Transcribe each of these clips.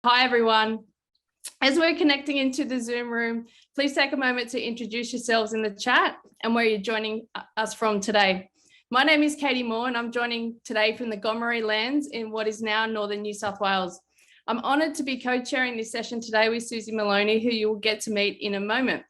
Hi everyone. As we're connecting into the Zoom room, please take a moment to introduce yourselves in the chat and where you're joining us from today. My name is Katie Moore and I'm joining today from the Gomeroi lands in what is now northern New South Wales. I'm honoured to be co-chairing this session today with Susie Maloney, who you will get to meet in a moment.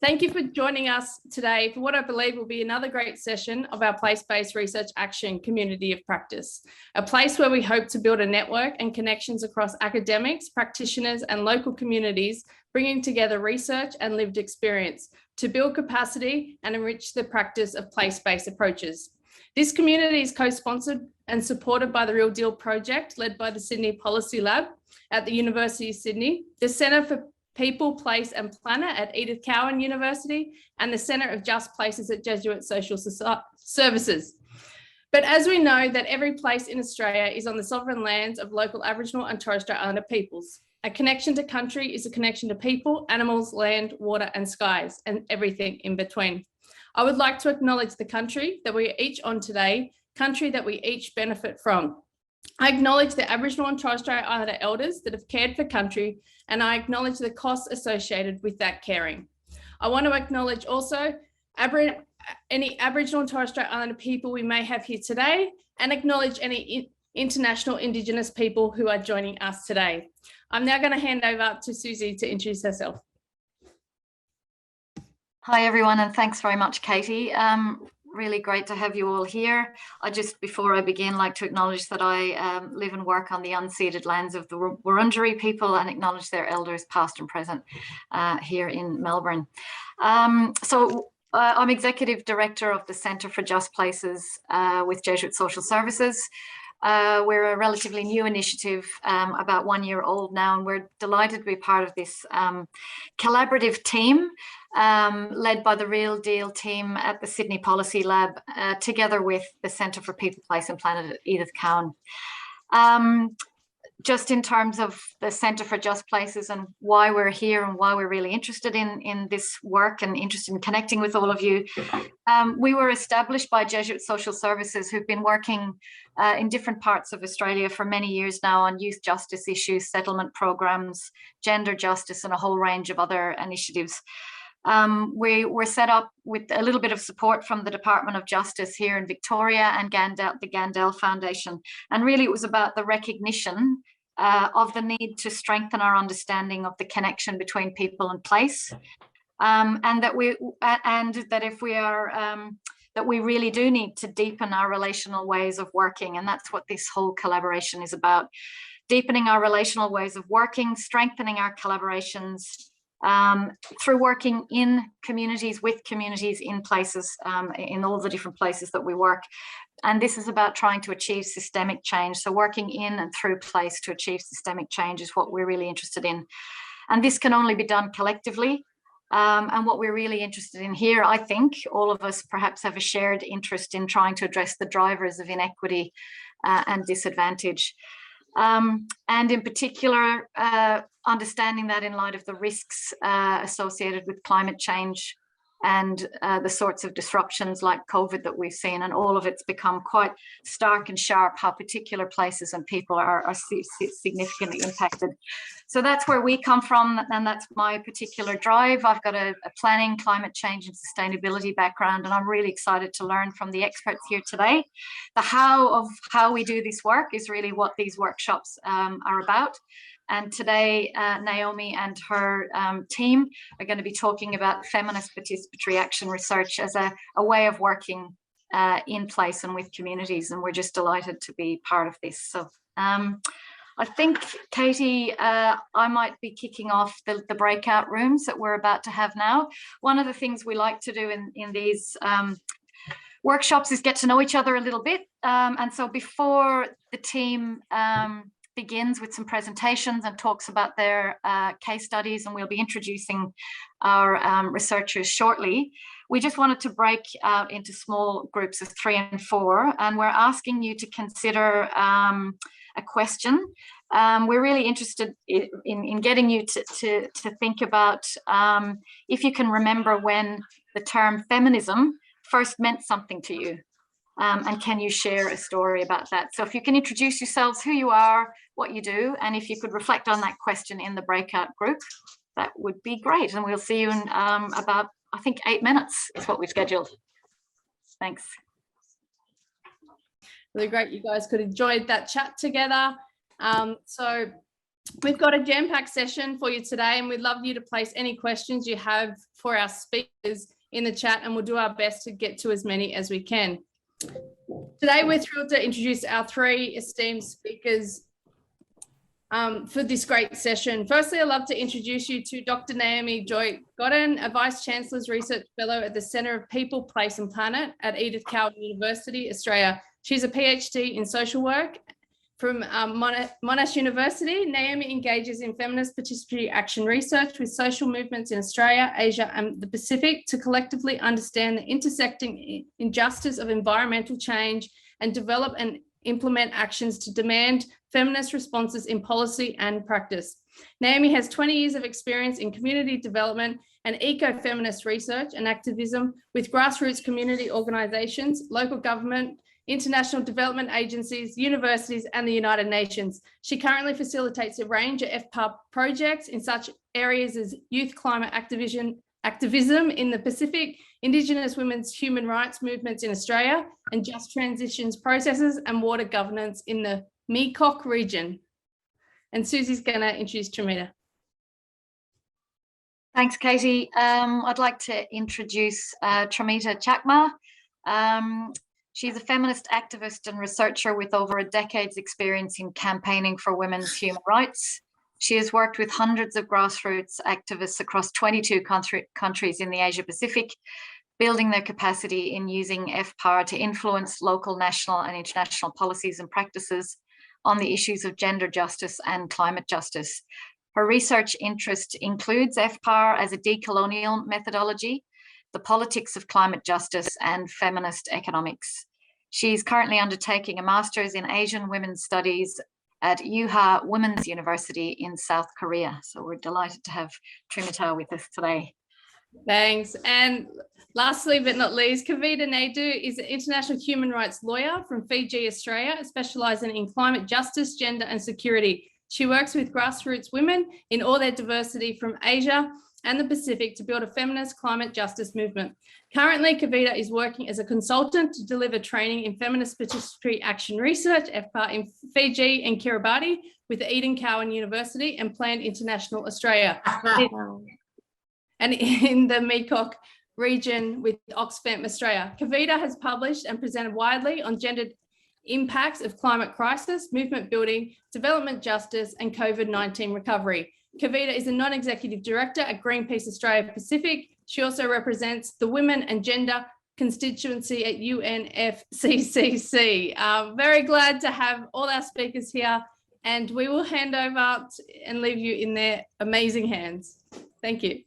Thank you for joining us today for what I believe will be another great session of our place-based research action community of practice, a place where we hope to build a network and connections across academics, practitioners and local communities, bringing together research and lived experience to build capacity and enrich the practice of place-based approaches. This community is co-sponsored and supported by the Real Deal project led by the Sydney Policy Lab at the University of Sydney, the Centre for People, Place and Planet at Edith Cowan University, and the Centre of Just Places at Jesuit Social Services. But as we know that every place in Australia is on the sovereign lands of local Aboriginal and Torres Strait Islander peoples. A connection to country is a connection to people, animals, land, water and skies, and everything in between. I would like to acknowledge the country that we are each on today, country that we each benefit from. I acknowledge the Aboriginal and Torres Strait Islander elders that have cared for country, and I acknowledge the costs associated with that caring. I want to acknowledge also any Aboriginal and Torres Strait Islander people we may have here today, and acknowledge any international Indigenous people who are joining us today. I'm now going to hand over to Susie to introduce herself. Hi everyone, and thanks very much, Katie. Really great to have you all here. I just, before I begin, like to acknowledge that I live and work on the unceded lands of the Wurundjeri people and acknowledge their elders past and present here in Melbourne. I'm Executive Director of the Centre for Just Places with Jesuit Social Services. We're a relatively new initiative, about 1 year old now, and we're delighted to be part of this collaborative team led by the Real Deal team at the Sydney Policy Lab, together with the Centre for People, Place and Planet at Edith Cowan. Just in terms of the Centre for Just Places and why we're here and why we're really interested in this work and interested in connecting with all of you, we were established by Jesuit Social Services, who've been working in different parts of Australia for many years now on youth justice issues, settlement programs, gender justice and a whole range of other initiatives. We were set up with a little bit of support from the Department of Justice here in Victoria and the Gandel Foundation. And really it was about the recognition of the need to strengthen our understanding of the connection between people and place. That we really do need to deepen our relational ways of working. And that's what this whole collaboration is about. Deepening our relational ways of working, strengthening our collaborations, through working in communities, with communities, in places, in all the different places that we work. And this is about trying to achieve systemic change. So working in and through place to achieve systemic change is what we're really interested in. And this can only be done collectively. And what we're really interested in here, I think all of us perhaps have a shared interest in trying to address the drivers of inequity and disadvantage. And in particular, understanding that in light of the risks associated with climate change and the sorts of disruptions like COVID that we've seen, and all of it's become quite stark and sharp how particular places and people are significantly impacted. So that's where we come from, and that's my particular drive. I've got a planning, climate change and sustainability background, and I'm really excited to learn from the experts here today. The how of how we do this work is really what these workshops are about. And today, Naomi and her team are going to be talking about Feminist Participatory Action Research as a way of working in place and with communities. And we're just delighted to be part of this. So I think, Katie, I might be kicking off the breakout rooms that we're about to have now. One of the things we like to do in these workshops is get to know each other a little bit. And so before the team begins with some presentations and talks about their case studies, and we'll be introducing our researchers shortly, we just wanted to break out into small groups of 3 and 4, and we're asking you to consider a question. We're really interested in getting you to think about if you can remember when the term feminism first meant something to you. And can you share a story about that? So if you can introduce yourselves, who you are, what you do. And if you could reflect on that question in the breakout group, that would be great. And we'll see you in about, I think, 8 minutes is what we've scheduled. Thanks. Really great you guys could enjoy that chat together. So we've got a jam-packed session for you today, and we'd love you to place any questions you have for our speakers in the chat, and we'll do our best to get to as many as we can. Today, we're thrilled to introduce our 3 esteemed speakers for this great session. Firstly, I'd love to introduce you to Dr. Naomi Joy Godden, a Vice Chancellor's Research Fellow at the Centre of People, Place and Planet at Edith Cowan University, Australia. She's a PhD in social work from Monash University. Naomi engages in feminist participatory action research with social movements in Australia, Asia and the Pacific to collectively understand the intersecting injustice of environmental change and develop and implement actions to demand feminist responses in policy and practice. Naomi has 20 years of experience in community development and eco-feminist research and activism with grassroots community organisations, local government, international development agencies, universities, and the United Nations. She currently facilitates a range of FPAR projects in such areas as youth climate activism in the Pacific, Indigenous women's human rights movements in Australia, and just transitions processes and water governance in the Mekong region. And Susie's going to introduce Trimita. Thanks, Katie. I'd like to introduce Trimita Chakma. She's a feminist activist and researcher with over a decade's experience in campaigning for women's human rights. She has worked with hundreds of grassroots activists across 22 countries in the Asia Pacific, building their capacity in using FPAR to influence local, national and international policies and practices on the issues of gender justice and climate justice. Her research interest includes FPAR as a decolonial methodology, the politics of climate justice and feminist economics. She's currently undertaking a master's in Asian women's studies at Ewha Women's University in South Korea. So we're delighted to have Trimita with us today. Thanks. And lastly, but not least, Kavita Naidu is an international human rights lawyer from Fiji, Australia, specialising in climate justice, gender and security. She works with grassroots women in all their diversity from Asia and the Pacific to build a feminist climate justice movement. Currently, Kavita is working as a consultant to deliver training in Feminist Participatory Action Research, FPAR, in Fiji and Kiribati with Edith Cowan University and Plan International Australia. And in the Mekong region with Oxfam Australia. Kavita has published and presented widely on gendered impacts of climate crisis, movement building, development justice, and COVID-19 recovery. Kavita is a non-executive director at Greenpeace Australia Pacific. She also represents the Women and Gender constituency at UNFCCC. Very glad to have all our speakers here, and we will hand over and leave you in their amazing hands. Thank you.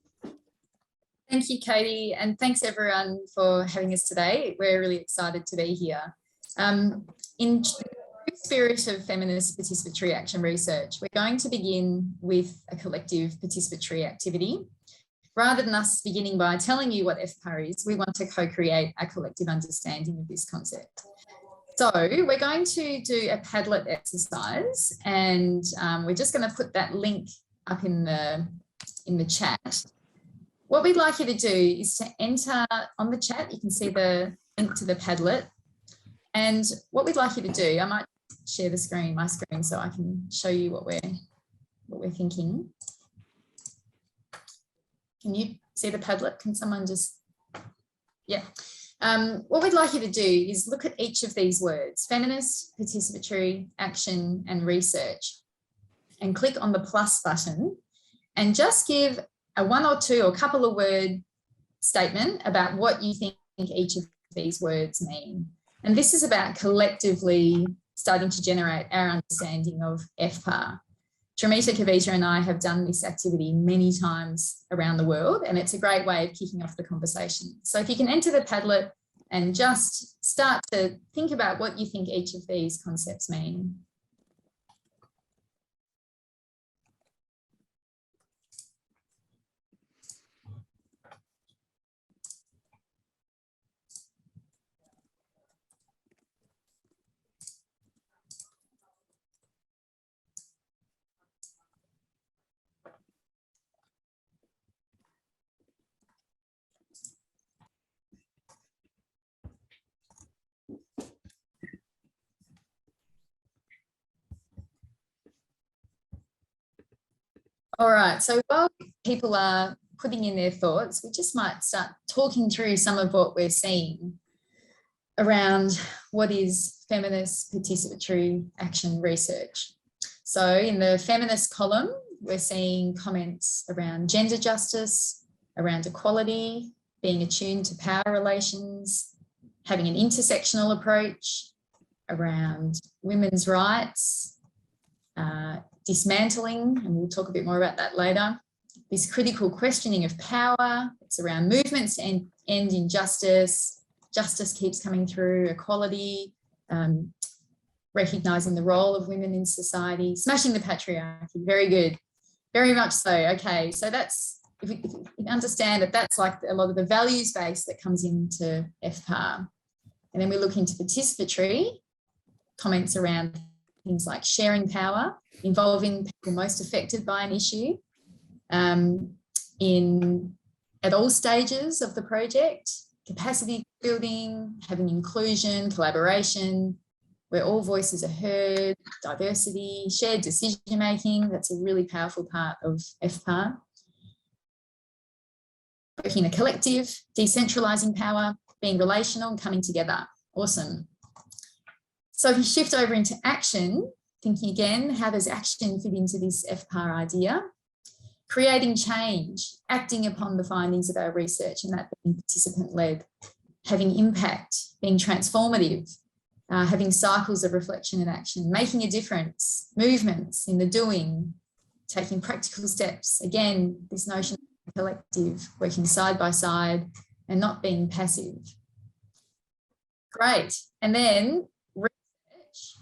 Thank you, Katie, and thanks everyone for having us today. We're really excited to be here. In the spirit of feminist participatory action research, we're going to begin with a collective participatory activity. Rather than us beginning by telling you what FPAR is, we want to co-create a collective understanding of this concept. So we're going to do a Padlet exercise, and we're just going to put that link up in the chat. What we'd like you to do is to enter on the chat. You can see the link to the Padlet. And what we'd like you to do, I might share the screen, my screen, so I can show you what we're thinking. Can you see the Padlet? Can someone just, yeah. What we'd like you to do is look at each of these words, feminist, participatory, action, and research, and click on the plus button and just give a one or two or couple of word statement about what you think each of these words mean. And this is about collectively starting to generate our understanding of FPAR. Trimita, Kavita and I have done this activity many times around the world, and it's a great way of kicking off the conversation. So if you can enter the Padlet and just start to think about what you think each of these concepts mean. All right, so while people are putting in their thoughts, we just might start talking through some of what we're seeing around what is feminist participatory action research. So in the feminist column, we're seeing comments around gender justice, around equality, being attuned to power relations, having an intersectional approach, around women's rights, dismantling, and we'll talk a bit more about that later, this critical questioning of power. It's around movements to end injustice, justice keeps coming through, equality, recognising the role of women in society, smashing the patriarchy. Very good, very much so. Okay, so that's, if we understand that that's like a lot of the values base that comes into FPAR. And then we look into participatory, comments around things like sharing power, involving people most affected by an issue at all stages of the project, capacity building, having inclusion, collaboration, where all voices are heard, diversity, shared decision-making. That's a really powerful part of FPAR. Working in a collective, decentralising power, being relational and coming together. Awesome. So if you shift over into action, thinking again, how does action fit into this FPAR idea? Creating change, acting upon the findings of our research, and that being participant-led, having impact, being transformative, having cycles of reflection and action, making a difference, movements in the doing, taking practical steps. Again, this notion of collective, working side by side and not being passive. Great. And then research,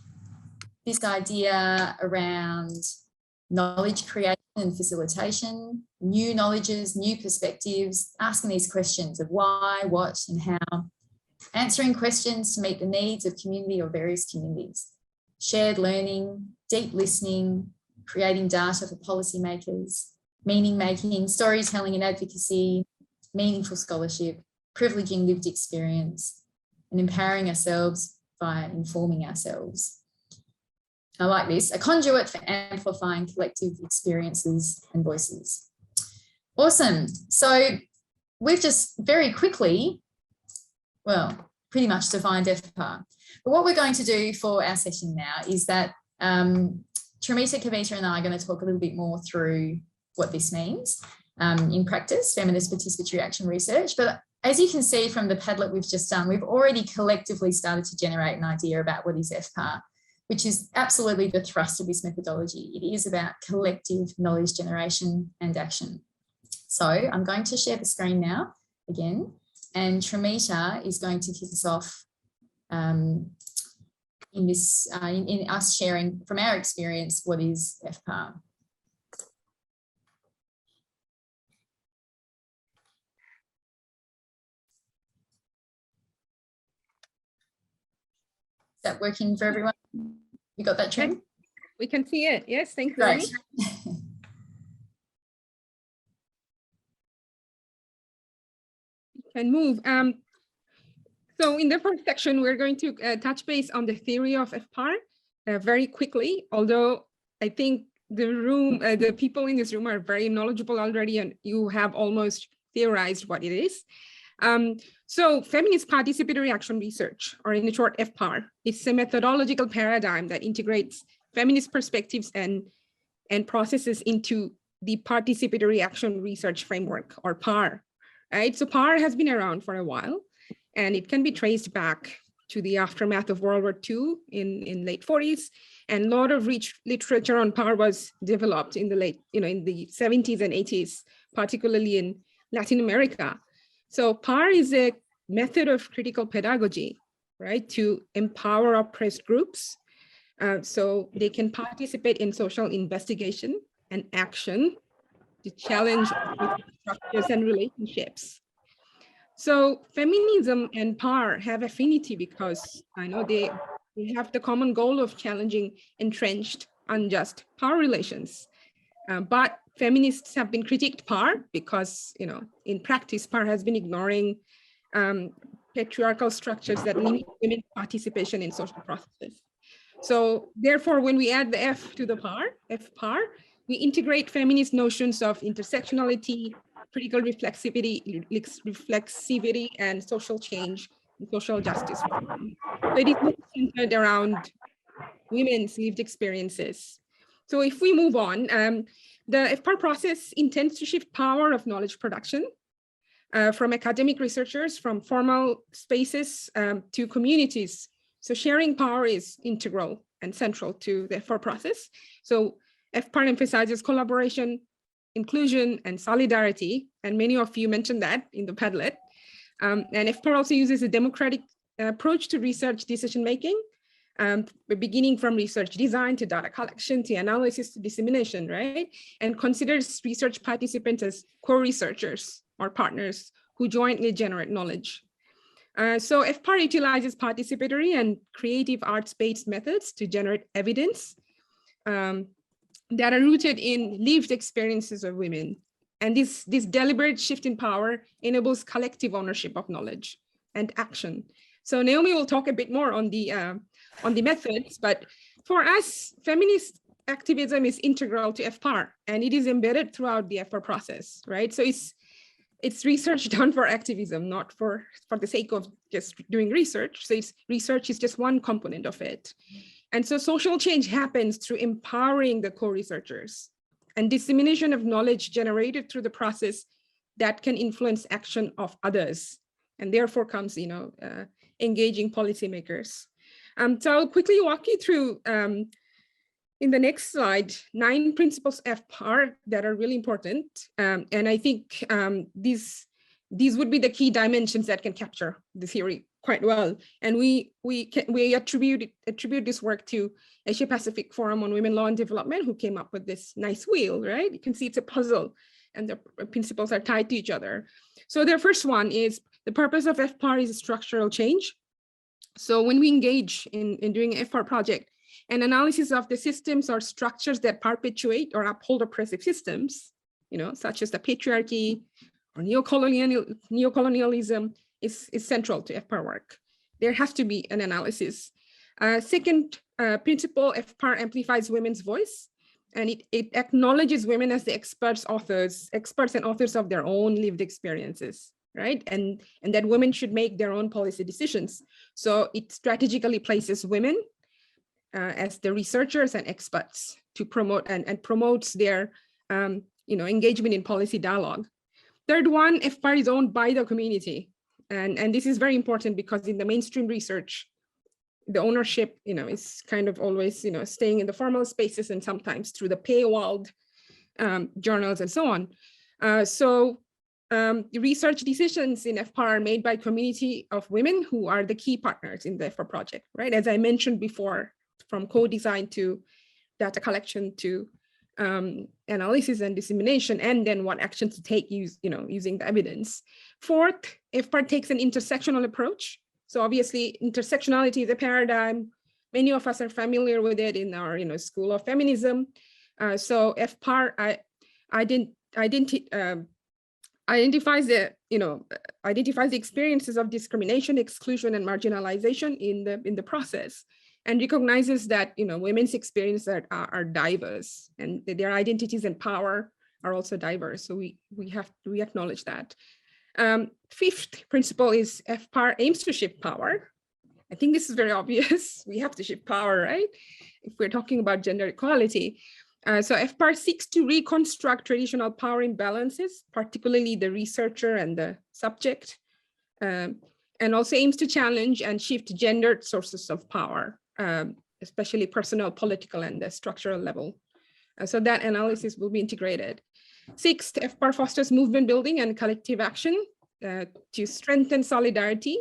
this idea around knowledge creation and facilitation, new knowledges, new perspectives, asking these questions of why, what, and how, answering questions to meet the needs of community or various communities, shared learning, deep listening, creating data for policymakers, meaning making, storytelling and advocacy, meaningful scholarship, privileging lived experience, and empowering ourselves by informing ourselves. I like this, a conduit for amplifying collective experiences and voices. Awesome. So we've just very quickly, well, pretty much defined FPAR. But what we're going to do for our session now is that Trimita, Kavita and I are going to talk a little bit more through what this means in practice, feminist participatory action research. But as you can see from the Padlet we've just done, we've already collectively started to generate an idea about what is FPAR, which is absolutely the thrust of this methodology. It is about collective knowledge generation and action. So I'm going to share the screen now again, and Trimita is going to kick us off in us sharing from our experience what is FPAR. Is that working for everyone? You got that, Trim? We can see it. Yes, thank you. Great. Can move. So in the first section, we're going to touch base on the theory of FPAR very quickly, although I think the people in this room are very knowledgeable already, and you have almost theorized what it is. So feminist participatory action research, or in short, FPAR, it's a methodological paradigm that integrates feminist perspectives and processes into the participatory action research framework, or PAR. Right? So PAR has been around for a while, and it can be traced back to the aftermath of World War II in late 40s, and a lot of rich literature on PAR was developed in the in the 70s and 80s, particularly in Latin America. So PAR is a method of critical pedagogy, right, to empower oppressed groups so they can participate in social investigation and action to challenge structures and relationships. So feminism and PAR have affinity because I know they have the common goal of challenging entrenched, unjust power relations. But feminists have been critiqued PAR because, in practice, PAR has been ignoring patriarchal structures that limit women's participation in social processes. So therefore, when we add the F to the PAR, FPAR, we integrate feminist notions of intersectionality, critical reflexivity, and social change and social justice. So it is centered around women's lived experiences. So if we move on, the FPAR process intends to shift power of knowledge production from academic researchers, from formal spaces to communities. So sharing power is integral and central to the FPAR process. So FPAR emphasizes collaboration, inclusion, and solidarity. And many of you mentioned that in the Padlet. And FPAR also uses a democratic approach to research decision-making, beginning from research design to data collection to analysis to dissemination, right? And considers research participants as co-researchers or partners who jointly generate knowledge. So FPAR utilizes participatory and creative arts-based methods to generate evidence that are rooted in lived experiences of women. And this deliberate shift in power enables collective ownership of knowledge and action. So Naomi will talk a bit more on the methods, but for us, feminist activism is integral to FPAR, and it is embedded throughout the FPAR process, right? So it's research done for activism, not for the sake of just doing research. So research is just one component of it. And so social change happens through empowering the co-researchers and dissemination of knowledge generated through the process that can influence action of others. And therefore comes, engaging policymakers. So I'll quickly walk you through, in the next slide, 9 principles of FPAR that are really important. And I think these would be the key dimensions that can capture the theory quite well. And we attribute this work to Asia Pacific Forum on Women, Law and Development, who came up with this nice wheel, right? You can see it's a puzzle and the principles are tied to each other. So their first one is the purpose of FPAR is structural change. So when we engage in doing an FPAR project, an analysis of the systems or structures that perpetuate or uphold oppressive systems, such as the patriarchy or neocolonialism, is central to FPAR work. There has to be an analysis. Second principle, FPAR amplifies women's voice, and it acknowledges women as the experts and authors of their own lived experiences, right? And that women should make their own policy decisions. So it strategically places women as the researchers and experts to promote and promotes their engagement in policy dialogue. Third one, FPAR is owned by the community. And this is very important because in the mainstream research, the ownership, is kind of always, staying in the formal spaces and sometimes through the paywalled journals and so on. The research decisions in FPAR are made by community of women who are the key partners in the FPAR project, right? As I mentioned before, from co-design to data collection to analysis and dissemination, and then what actions to take using the evidence. Fourth, FPAR takes an intersectional approach. So obviously intersectionality is a paradigm. Many of us are familiar with it in our School of Feminism. So FPAR identifies the experiences of discrimination, exclusion, and marginalization in the process, and recognizes that women's experiences are diverse, and their identities and power are also diverse. So we acknowledge that. Fifth principle is FPAR aims to shift power. I think this is very obvious. We have to shift power, right? If we're talking about gender equality. So FPAR seeks to reconstruct traditional power imbalances, particularly the researcher and the subject, and also aims to challenge and shift gendered sources of power, especially personal, political, and the structural level. So that analysis will be integrated. Sixth, FPAR fosters movement building and collective action to strengthen solidarity,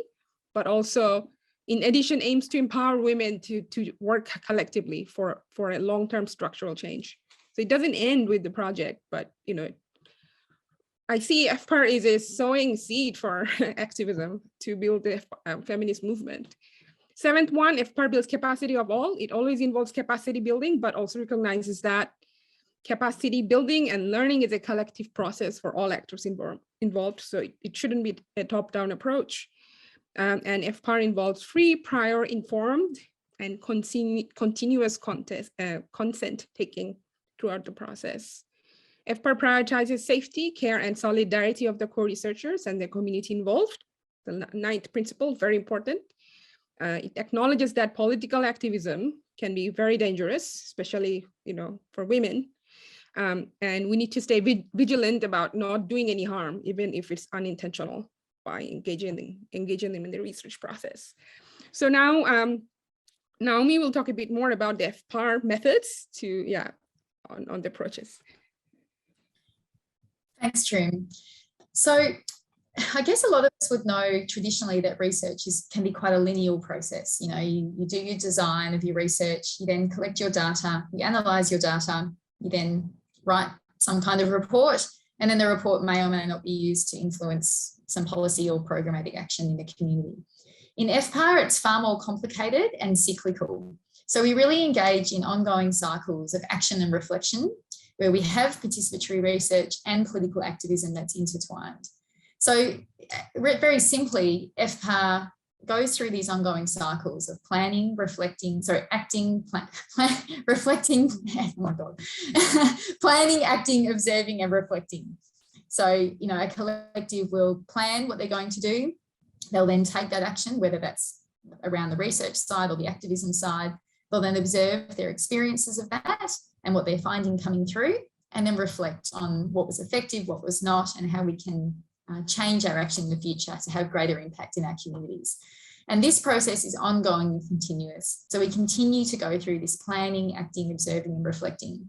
but also, in addition, aims to empower women to work collectively for a long-term structural change. So it doesn't end with the project, but I see FPAR is a sowing seed for activism to build the feminist movement. Seventh one, FPAR builds capacity of all. It always involves capacity building, but also recognizes that capacity building and learning is a collective process for all actors involved. So it shouldn't be a top-down approach. And FPAR involves free, prior, informed, and continuous consent-taking throughout the process. FPAR prioritizes safety, care, and solidarity of the co-researchers and the community involved. The ninth principle, very important. It acknowledges that political activism can be very dangerous, especially, for women. And we need to stay vigilant about not doing any harm, even if it's unintentional, by engaging them in the research process. So now, Naomi will talk a bit more about the FPAR methods on the approaches. Thanks, Trim. So I guess a lot of us would know traditionally that research can be quite a linear process. You do your design of your research, you then collect your data, you analyse your data, you then write some kind of report, and then the report may or may not be used to influence some policy or programmatic action in the community. In FPAR, it's far more complicated and cyclical. So we really engage in ongoing cycles of action and reflection, where we have participatory research and political activism that's intertwined. So very simply, FPAR goes through these ongoing cycles of planning, reflecting, reflecting, oh my God, planning, acting, observing, and reflecting. So, a collective will plan what they're going to do. They'll then take that action, whether that's around the research side or the activism side. They'll then observe their experiences of that and what they're finding coming through, and then reflect on what was effective, what was not, and how we can change our action in the future to have greater impact in our communities. And this process is ongoing and continuous. So we continue to go through this planning, acting, observing, and reflecting.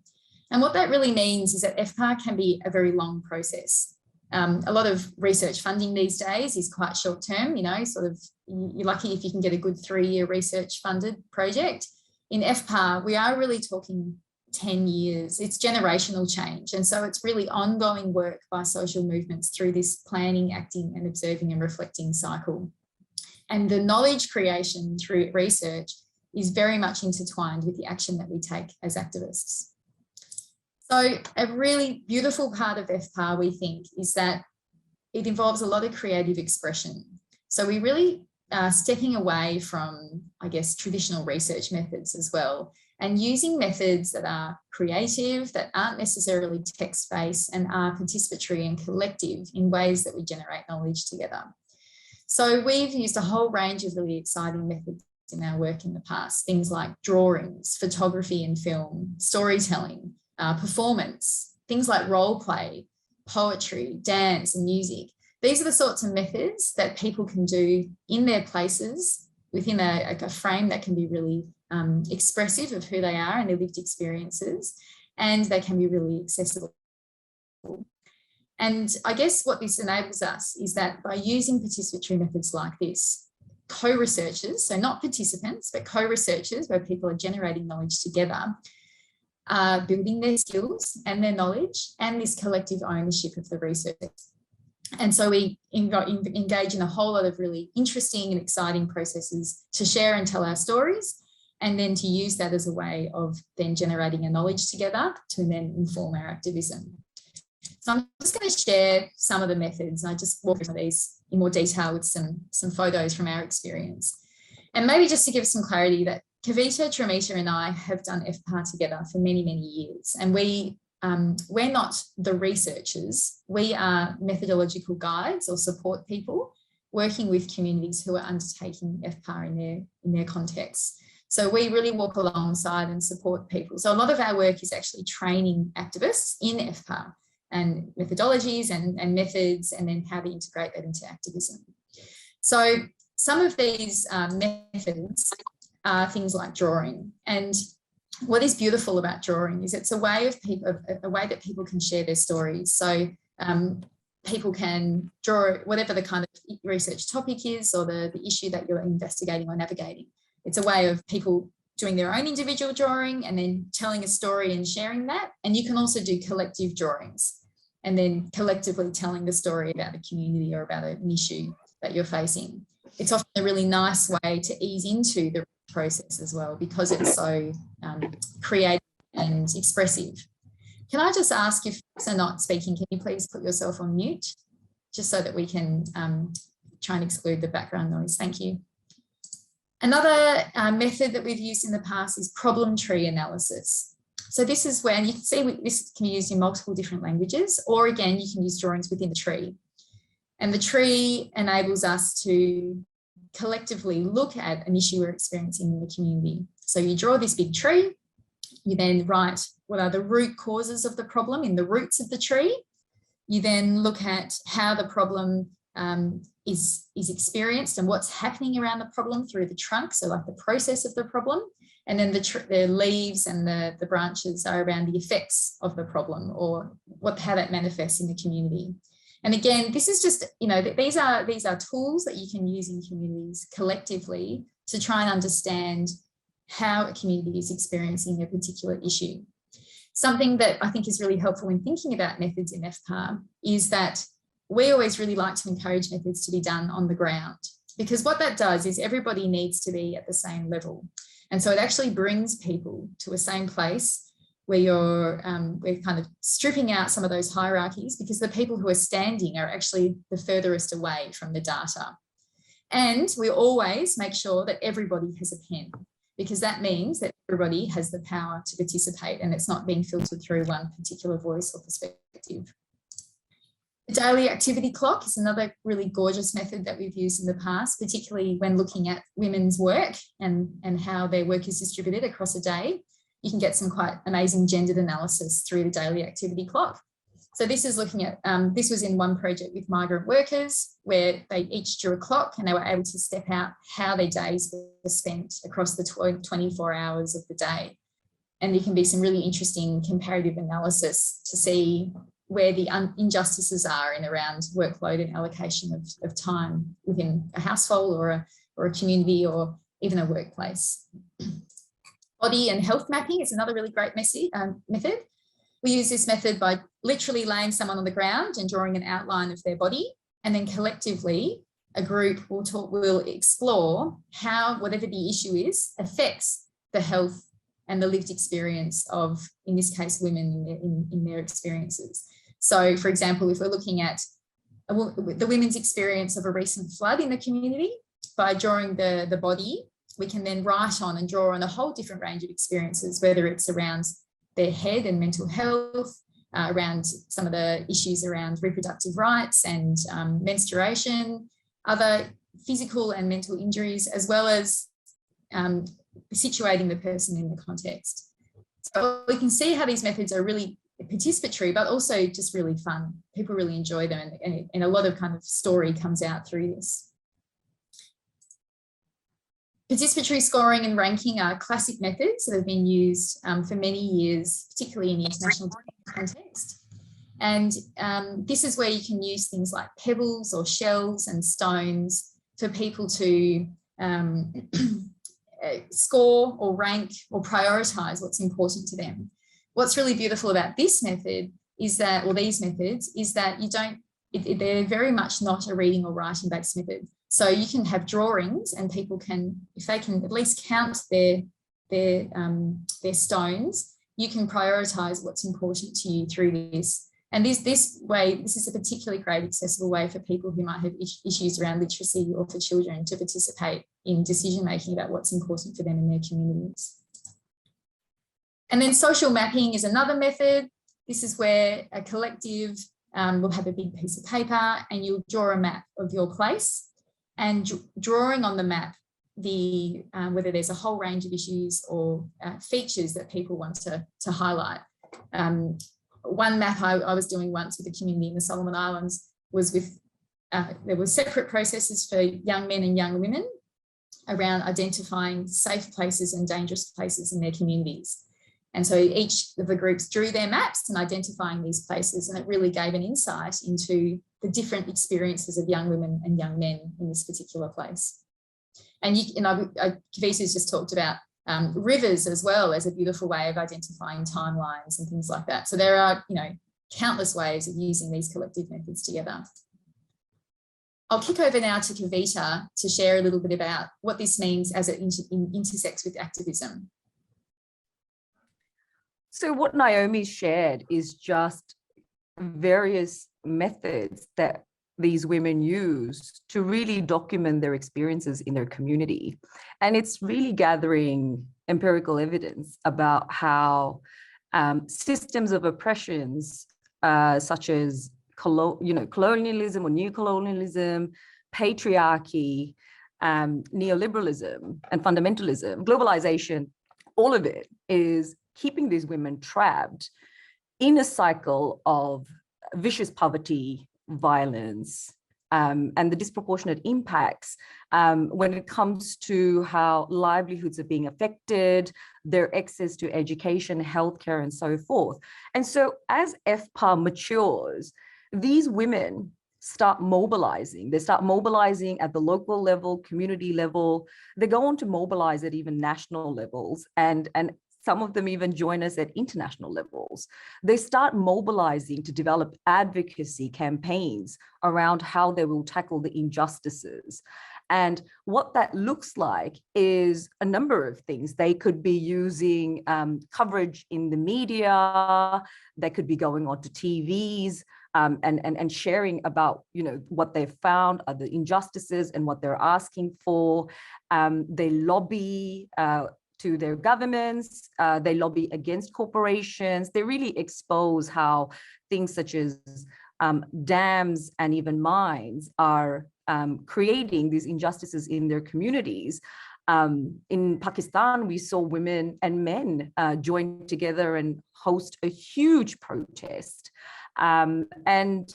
And what that really means is that FPAR can be a very long process. A lot of research funding these days is quite short term, you're lucky if you can get a good 3-year research funded project. In FPAR, we are really talking 10 years. It's generational change. And so it's really ongoing work by social movements through this planning, acting, and observing and reflecting cycle. And the knowledge creation through research is very much intertwined with the action that we take as activists. So a really beautiful part of FPAR, we think, is that it involves a lot of creative expression. So we really are stepping away from, traditional research methods as well, and using methods that are creative, that aren't necessarily text-based, and are participatory and collective in ways that we generate knowledge together. So we've used a whole range of really exciting methods in our work in the past, things like drawings, photography and film, storytelling, performance, things like role play, poetry, dance and music. These are the sorts of methods that people can do in their places within a frame that can be really expressive of who they are and their lived experiences, and they can be really accessible. And I guess what this enables us is that by using participatory methods like this, co-researchers, so not participants, but co-researchers, where people are generating knowledge together, are building their skills and their knowledge and this collective ownership of the research. And so we engage in a whole lot of really interesting and exciting processes to share and tell our stories, and then to use that as a way of then generating a knowledge together to then inform our activism. So I'm just going to share some of the methods. I just walk through these in more detail with some photos from our experience. And maybe just to give some clarity that Kavita, Trimita and I have done FPAR together for many, many years. And we're not the researchers. We are methodological guides or support people working with communities who are undertaking FPAR in their context. So we really walk alongside and support people. So a lot of our work is actually training activists in FPAR and methodologies and methods, and then how to integrate that into activism. So some of these methods are things like drawing. And what is beautiful about drawing is it's a way that people can share their stories. So people can draw whatever the kind of research topic is or the issue that you're investigating or navigating. It's a way of people doing their own individual drawing and then telling a story and sharing that. And you can also do collective drawings and then collectively telling the story about the community or about an issue that you're facing. It's often a really nice way to ease into the process as well, because it's so creative and expressive. Can I just ask, if folks are not speaking, can you please put yourself on mute, just so that we can try and exclude the background noise? Thank you. Another method that we've used in the past is problem tree analysis. So this is when you can see this can be used in multiple different languages, or again, you can use drawings within the tree. And the tree enables us to collectively look at an issue we're experiencing in the community. So you draw this big tree, you then write what are the root causes of the problem in the roots of the tree. You then look at how the problem is experienced and what's happening around the problem through the trunk, so like the process of the problem. And then the leaves and the branches are around the effects of the problem, or how that manifests in the community. And again, this is just, you know, these are tools that you can use in communities collectively to try and understand how a community is experiencing a particular issue. Something that I think is really helpful in thinking about methods in FPAR is that we always really like to encourage methods to be done on the ground, because what that does is everybody needs to be at the same level. And so it actually brings people to a same place where we're kind of stripping out some of those hierarchies, because the people who are standing are actually the furthest away from the data. And we always make sure that everybody has a pen, because that means that everybody has the power to participate and it's not being filtered through one particular voice or perspective. The daily activity clock is another really gorgeous method that we've used in the past, particularly when looking at women's work and how their work is distributed across a day. You can get some quite amazing gendered analysis through the daily activity clock. So this is looking at, this was in one project with migrant workers where they each drew a clock and they were able to step out how their days were spent across the 24 hours of the day. And there can be some really interesting comparative analysis to see where the injustices are in around workload and allocation of time within a household or a community or even a workplace. Body and health mapping is another really great method. We use this method by literally laying someone on the ground and drawing an outline of their body, and then collectively a group will explore how whatever the issue is affects the health and the lived experience of, in this case, women in their experiences. So, for example, if we're looking at the women's experience of a recent flood in the community, by drawing the body, we can then write on and draw on a whole different range of experiences, whether it's around their head and mental health, around some of the issues around reproductive rights and menstruation, other physical and mental injuries, as well as situating the person in the context. So we can see how these methods are really participatory, but also just really fun. People really enjoy them, and a lot of kind of story comes out through this. Participatory scoring and ranking are classic methods that have been used for many years, particularly in the international context. And this is where you can use things like pebbles or shells and stones for people to score or rank or prioritise what's important to them. What's really beautiful about this method is that, or these methods, is that they're very much not a reading or writing based method. So you can have drawings and people can, if they can at least count their stones, you can prioritise what's important to you through this. And this is a particularly great accessible way for people who might have issues around literacy or for children to participate in decision making about what's important for them in their communities. And then social mapping is another method. This is where a collective will have a big piece of paper and you'll draw a map of your place. And drawing on the map, whether there's a whole range of issues or features that people want to highlight. One map I was doing once with a community in the Solomon Islands was with, there were separate processes for young men and young women around identifying safe places and dangerous places in their communities. And so each of the groups drew their maps and identifying these places, and it really gave an insight into the different experiences of young women and young men in this particular place. And Kavita's just talked about rivers as well as a beautiful way of identifying timelines and things like that. So there are, countless ways of using these collective methods together. I'll kick over now to Kavita to share a little bit about what this means as it intersects with activism. So what Naomi shared is just various methods that these women use to really document their experiences in their community. And it's really gathering empirical evidence about how systems of oppressions such as colonialism or neo-colonialism, patriarchy, neoliberalism and fundamentalism, globalization, all of it is keeping these women trapped in a cycle of vicious poverty, violence, and the disproportionate impacts when it comes to how livelihoods are being affected, their access to education, healthcare, and so forth. And so as FPAR matures, these women start mobilizing. They start mobilizing at the local level, community level. They go on to mobilize at even national levels, and some of them even join us at international levels. They start mobilizing to develop advocacy campaigns around how they will tackle the injustices. And what that looks like is a number of things. They could be using coverage in the media. They could be going onto TVs and sharing about, what they've found are the injustices and what they're asking for. They lobby to their governments, they lobby against corporations. They really expose how things such as dams and even mines are creating these injustices in their communities. In Pakistan, we saw women and men join together and host a huge protest. And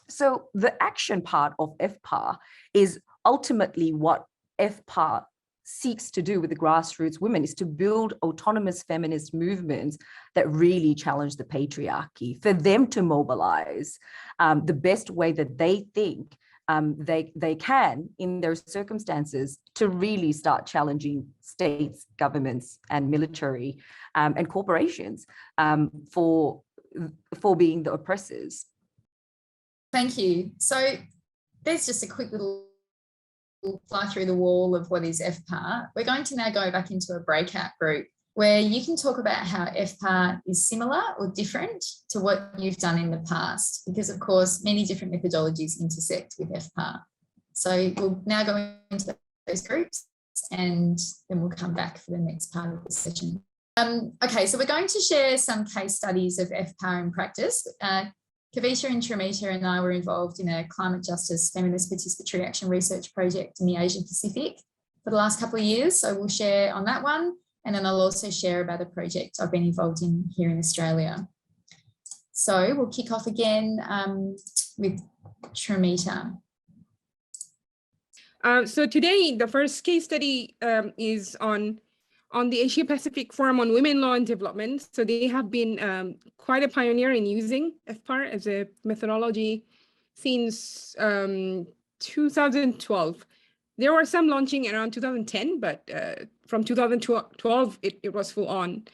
so the action part of FPAR is ultimately what FPAR seeks to do with the grassroots women, is to build autonomous feminist movements that really challenge the patriarchy, for them to mobilize the best way that they think they can in their circumstances to really start challenging states, governments, and military and corporations for being the oppressors. Thank you. So there's just a quick little fly through the wall of what is FPAR. We're going to now go back into a breakout group where you can talk about how FPAR is similar or different to what you've done in the past, because of course many different methodologies intersect with FPAR. So we'll now go into those groups and then we'll come back for the next part of the session. Okay, so we're going to share some case studies of FPAR in practice. Kavita and Trimita and I were involved in a climate justice feminist participatory action research project in the Asia Pacific for the last couple of years. So we'll share on that one. And then I'll also share about a project I've been involved in here in Australia. So we'll kick off again with Trimita. So today, the first case study is on the Asia Pacific Forum on Women, Law and Development. So they have been quite a pioneer in using FPAR as a methodology since 2012. There were some launching around 2010, but from 2012, it was full on.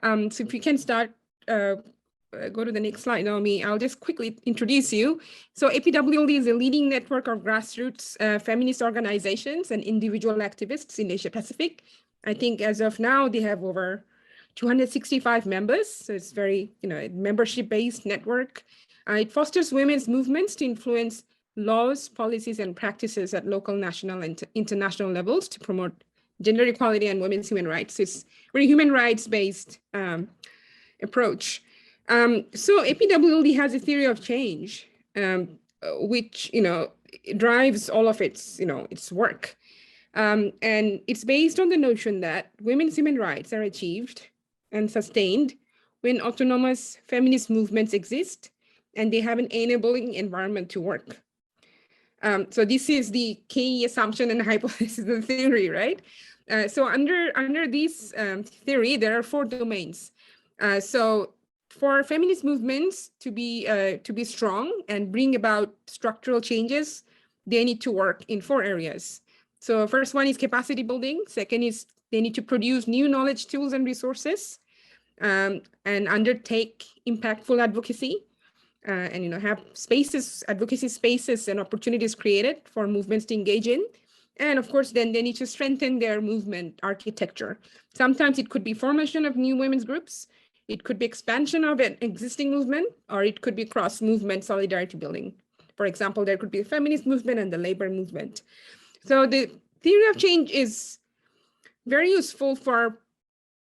So if we can start, go to the next slide, Naomi. I'll just quickly introduce you. So APWLD is a leading network of grassroots feminist organizations and individual activists in Asia Pacific. I think as of now, they have over 265 members. So it's very, membership-based network. It fosters women's movements to influence laws, policies, and practices at local, national, and international levels to promote gender equality and women's human rights. So it's very human rights-based approach. So APWLD has a theory of change, which, drives all of its, its work. And it's based on the notion that women's human rights are achieved and sustained when autonomous feminist movements exist and they have an enabling environment to work. So this is the key assumption and hypothesis of the theory, right? So under this theory, there are 4 domains. So for feminist movements to be strong and bring about structural changes, they need to work in 4 areas. So first one is capacity building. Second is they need to produce new knowledge, tools, and resources, and undertake impactful advocacy, and have spaces, advocacy spaces and opportunities created for movements to engage in. And of course, then they need to strengthen their movement architecture. Sometimes it could be formation of new women's groups. It could be expansion of an existing movement, or it could be cross-movement solidarity building. For example, there could be a feminist movement and the labor movement. So the theory of change is very useful for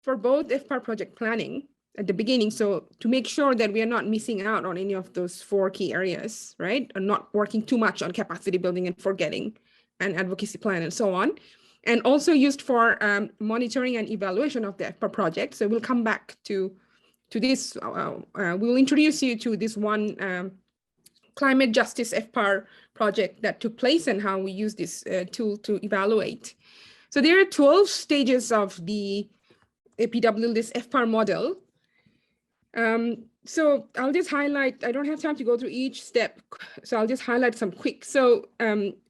both FPAR project planning at the beginning. So to make sure that we are not missing out on any of those 4 key areas, right? And not working too much on capacity building and forgetting an advocacy plan and so on. And also used for monitoring and evaluation of the FPAR project. So we'll come back to this. We'll introduce you to this one climate justice FPAR project that took place and how we use this tool to evaluate. So there are 12 stages of the APWLD, this FPAR model. So I'll just highlight, I don't have time to go through each step, so I'll just highlight some quick. So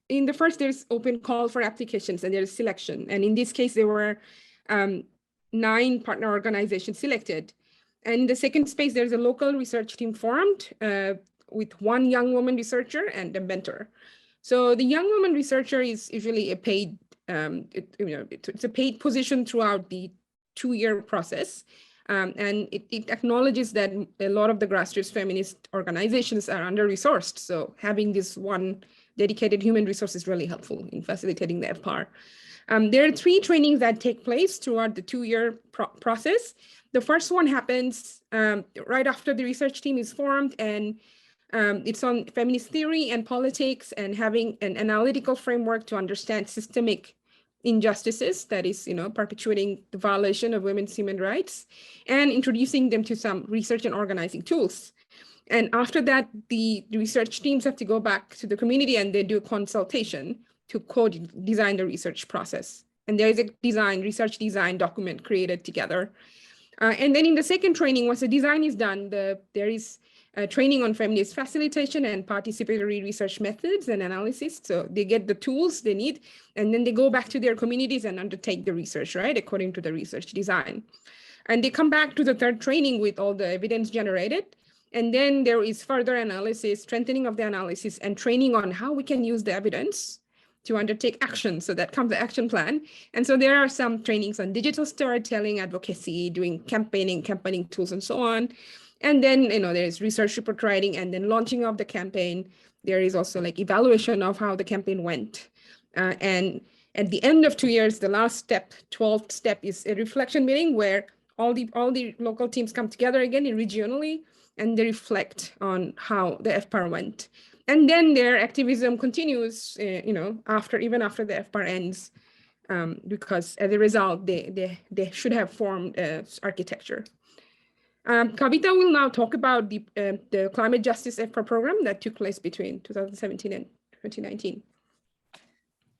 in the first, there's open call for applications and there's selection. And in this case, there were 9 partner organizations selected. And in the second space, there's a local research team formed with 1 young woman researcher and a mentor. So the young woman researcher is usually a paid, it's a paid position throughout the 2-year process. And it acknowledges that a lot of the grassroots feminist organizations are under-resourced. So having this one dedicated human resource is really helpful in facilitating the FPAR. There are 3 trainings that take place throughout the 2-year process. The first one happens right after the research team is formed, and it's on feminist theory and politics and having an analytical framework to understand systemic injustices, that is, perpetuating the violation of women's human rights, and introducing them to some research and organizing tools. And after that, the research teams have to go back to the community and they do a consultation to co-design the research process. And there is a research design document created together. And then in the second training, once the design is done, there is training on feminist facilitation and participatory research methods and analysis. So they get the tools they need, and then they go back to their communities and undertake the research, right, according to the research design. And they come back to the third training with all the evidence generated. And then there is further analysis, strengthening of the analysis, and training on how we can use the evidence to undertake action. So that comes the action plan. And so there are some trainings on digital storytelling, advocacy, doing campaigning tools, and so on. And then, there's research report writing, and then launching of the campaign. There is also like evaluation of how the campaign went. And at the end of 2 years, the last step, 12th step, is a reflection meeting where all the local teams come together again regionally, and they reflect on how the FPAR went. And then their activism continues, even after the FPAR ends, because as a result, they should have formed architecture. Kavita will now talk about the climate justice FPAR program that took place between 2017 and 2019.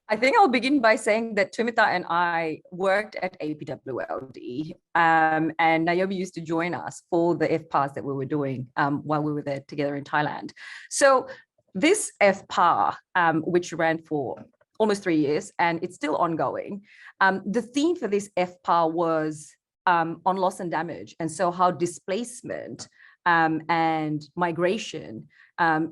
I think I'll begin by saying that Trimita and I worked at APWLD, and Naomi used to join us for the FPARs that we were doing while we were there together in Thailand. So this FPAR, which ran for almost 3 years, and it's still ongoing, the theme for this FPAR was on loss and damage, and so how displacement and migration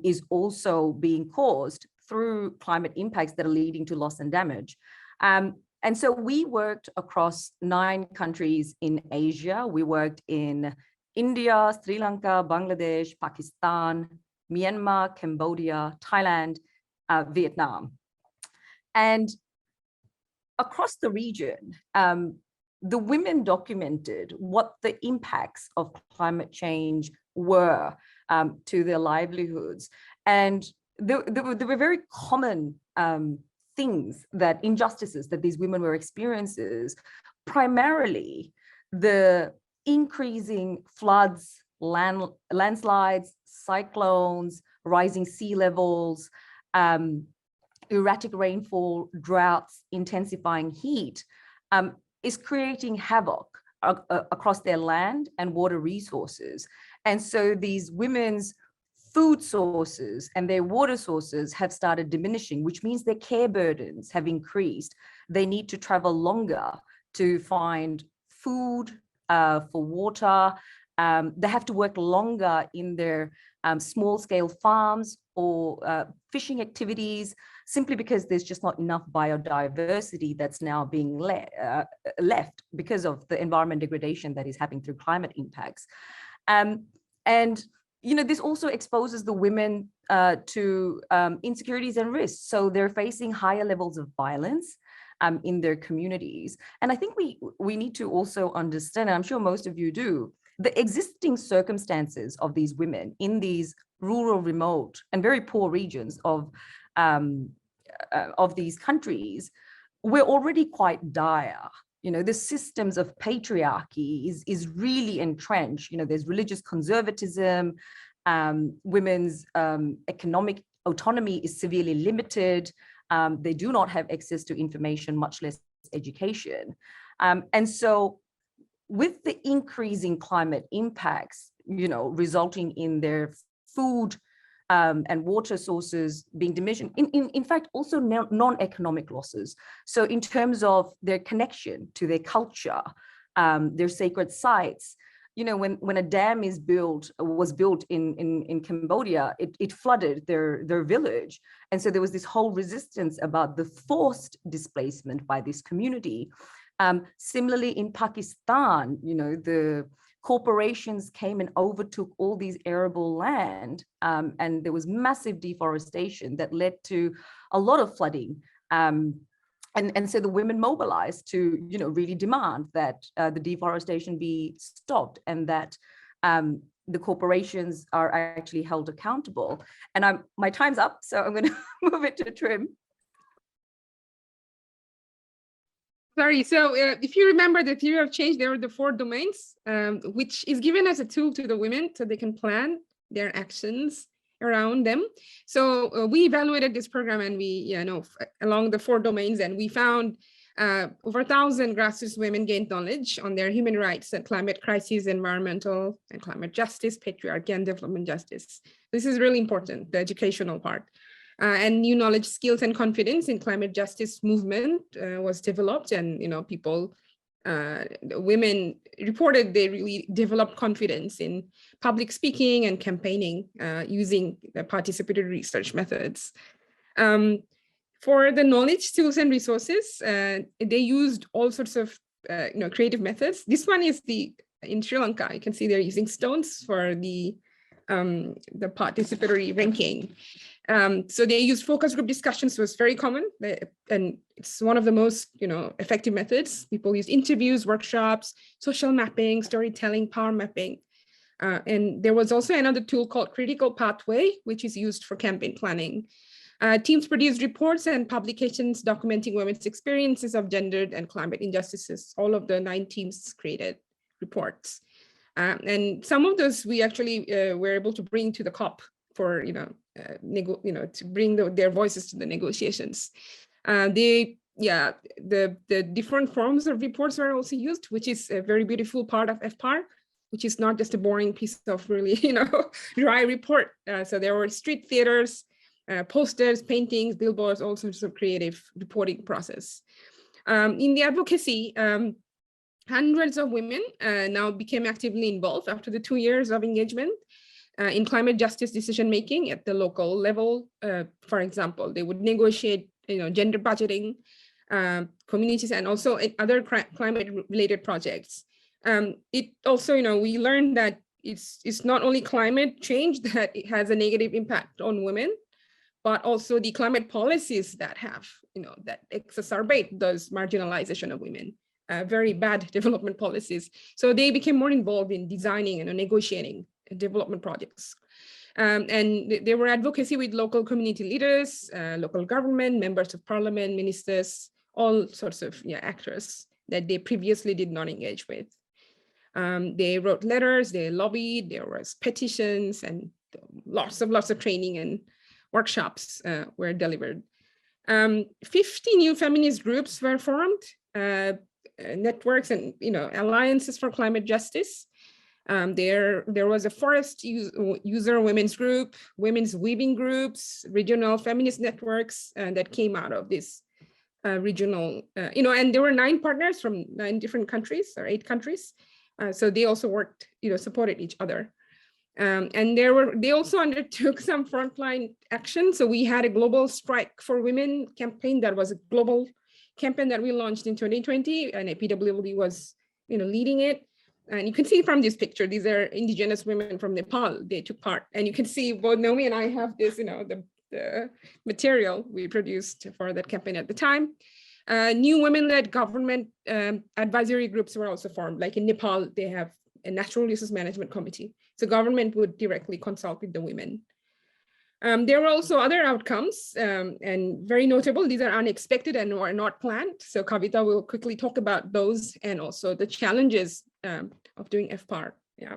is also being caused through climate impacts that are leading to loss and damage. And so we worked across 9 countries in Asia. We worked in India, Sri Lanka, Bangladesh, Pakistan, Myanmar, Cambodia, Thailand, Vietnam. And across the region, the women documented what the impacts of climate change were to their livelihoods. And there were very common things, injustices that these women were experiencing, primarily the increasing floods, landslides, cyclones, rising sea levels, erratic rainfall, droughts, intensifying heat, is creating havoc across their land and water resources. And so these women's food sources and their water sources have started diminishing, which means their care burdens have increased. They need to travel longer to find food, for water. They have to work longer in their small-scale farms or fishing activities, simply because there's just not enough biodiversity that's now being left because of the environment degradation that is happening through climate impacts. And this also exposes the women to insecurities and risks. So they're facing higher levels of violence in their communities. And I think we need to also understand, and I'm sure most of you do, the existing circumstances of these women in these rural, remote, and very poor regions of these countries were already quite dire. You know, the systems of patriarchy is really entrenched. You know, there's religious conservatism, women's economic autonomy is severely limited. They do not have access to information, much less education. And so with the increasing climate impacts, you know, resulting in their food and water sources being diminished, in fact, also non-economic losses. So in terms of their connection to their culture, their sacred sites, you know, when a dam was built in Cambodia, it flooded their village. And so there was this whole resistance about the forced displacement by this community. Similarly, in Pakistan, you know, the corporations came and overtook all these arable land, and there was massive deforestation that led to a lot of flooding. And so the women mobilized to, you know, really demand that the deforestation be stopped and that the corporations are actually held accountable. And my time's up, so I'm going to move it to Trim. Sorry, so if you remember the theory of change, there are the 4 domains, which is given as a tool to the women so they can plan their actions around them. So we evaluated this program and we, you know, along the 4 domains, and we found over 1,000 grassroots women gained knowledge on their human rights and climate crisis, environmental and climate justice, patriarchy, and development justice. This is really important, the educational part. And new knowledge, skills, and confidence in climate justice movement was developed, and, you know, people, women reported they really developed confidence in public speaking and campaigning using the participatory research methods. For the knowledge, tools, and resources, they used all sorts of you know, creative methods. This one is in Sri Lanka. You can see they're using stones for the participatory ranking. So they use focus group discussions, was very common, and it's one of the most, you know, effective methods. People use interviews, workshops, social mapping, storytelling, power mapping. And there was also another tool called critical pathway, which is used for campaign planning. Teams produced reports and publications documenting women's experiences of gendered and climate injustices. All of the 9 teams created reports. And some of those we actually were able to bring to the CoP for, you know, to bring their voices to the negotiations. The different forms of reports are also used, which is a very beautiful part of FPAR, which is not just a boring piece of really, you know, dry report. So there were street theaters, posters, paintings, billboards, all sorts of creative reporting process. In the advocacy, hundreds of women now became actively involved after the 2 years of engagement in climate justice decision-making at the local level. For example, they would negotiate, you know, gender budgeting, communities, and also in other climate-related projects. It also, you know, we learned that it's not only climate change that it has a negative impact on women, but also the climate policies that have, you know, that exacerbate those marginalization of women, very bad development policies. So they became more involved in designing and negotiating development projects. And there were advocacy with local community leaders, local government, members of parliament, ministers, all sorts of actors that they previously did not engage with. They wrote letters, they lobbied, there was petitions, and lots of training and workshops were delivered. 50 new feminist groups were formed, networks and alliances for climate justice. There was a forest user women's group, women's weaving groups, regional feminist networks that came out of this regional, and there were 9 partners from 9 different countries or 8 countries. So they also worked, supported each other. And they also undertook some frontline action. So we had a global strike for women campaign that was a global campaign that we launched in 2020, and APWLD was, leading it. And you can see from this picture, these are indigenous women from Nepal. They took part, and you can see both Naomi and I have this, the material we produced for that campaign at the time. New women-led government advisory groups were also formed. Like in Nepal, they have a natural resource management committee. So government would directly consult with the women. There were also other outcomes, and very notable. These are unexpected and are not planned. So Kavita will quickly talk about those and also the challenges of doing FPAR. Yeah.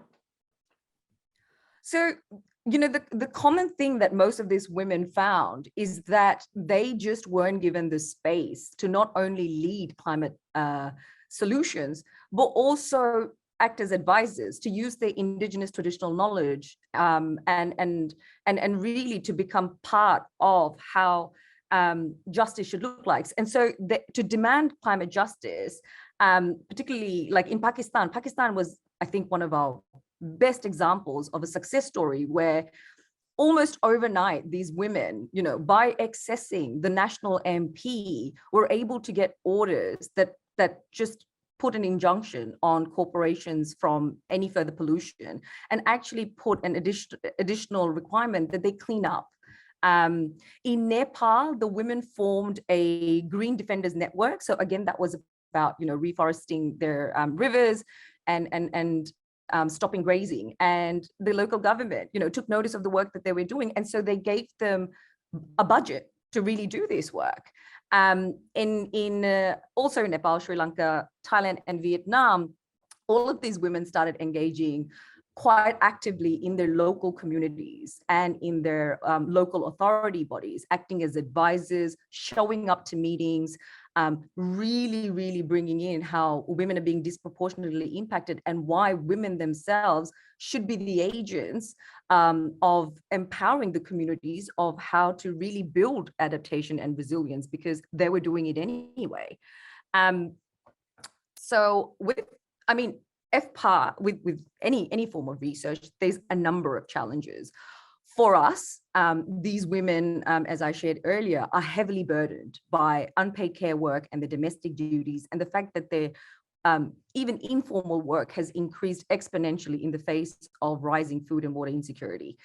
So, you know, the common thing that most of these women found is that they just weren't given the space to not only lead climate solutions, but also act as advisors, to use their Indigenous traditional knowledge and really to become part of how justice should look like. And so to demand climate justice, particularly like in Pakistan, Pakistan was, I think, one of our best examples of a success story where almost overnight, these women, you know, by accessing the national MP, were able to get orders that just put an injunction on corporations from any further pollution, and actually put an additional requirement that they clean up. In Nepal, the women formed a Green Defenders Network. So again, that was about, you know, reforesting their rivers and stopping grazing. And the local government, you know, took notice of the work that they were doing. And so they gave them a budget to really do this work. Also in Nepal, Sri Lanka, Thailand, and Vietnam, all of these women started engaging quite actively in their local communities and in their local authority bodies, acting as advisors, showing up to meetings, really bringing in how women are being disproportionately impacted and why women themselves should be the agents of empowering the communities of how to really build adaptation and resilience, because they were doing it anyway. So FPAR, with any form of research, there's a number of challenges. For us, these women, as I shared earlier, are heavily burdened by unpaid care work and the domestic duties, and the fact that their even informal work has increased exponentially in the face of rising food and water insecurity.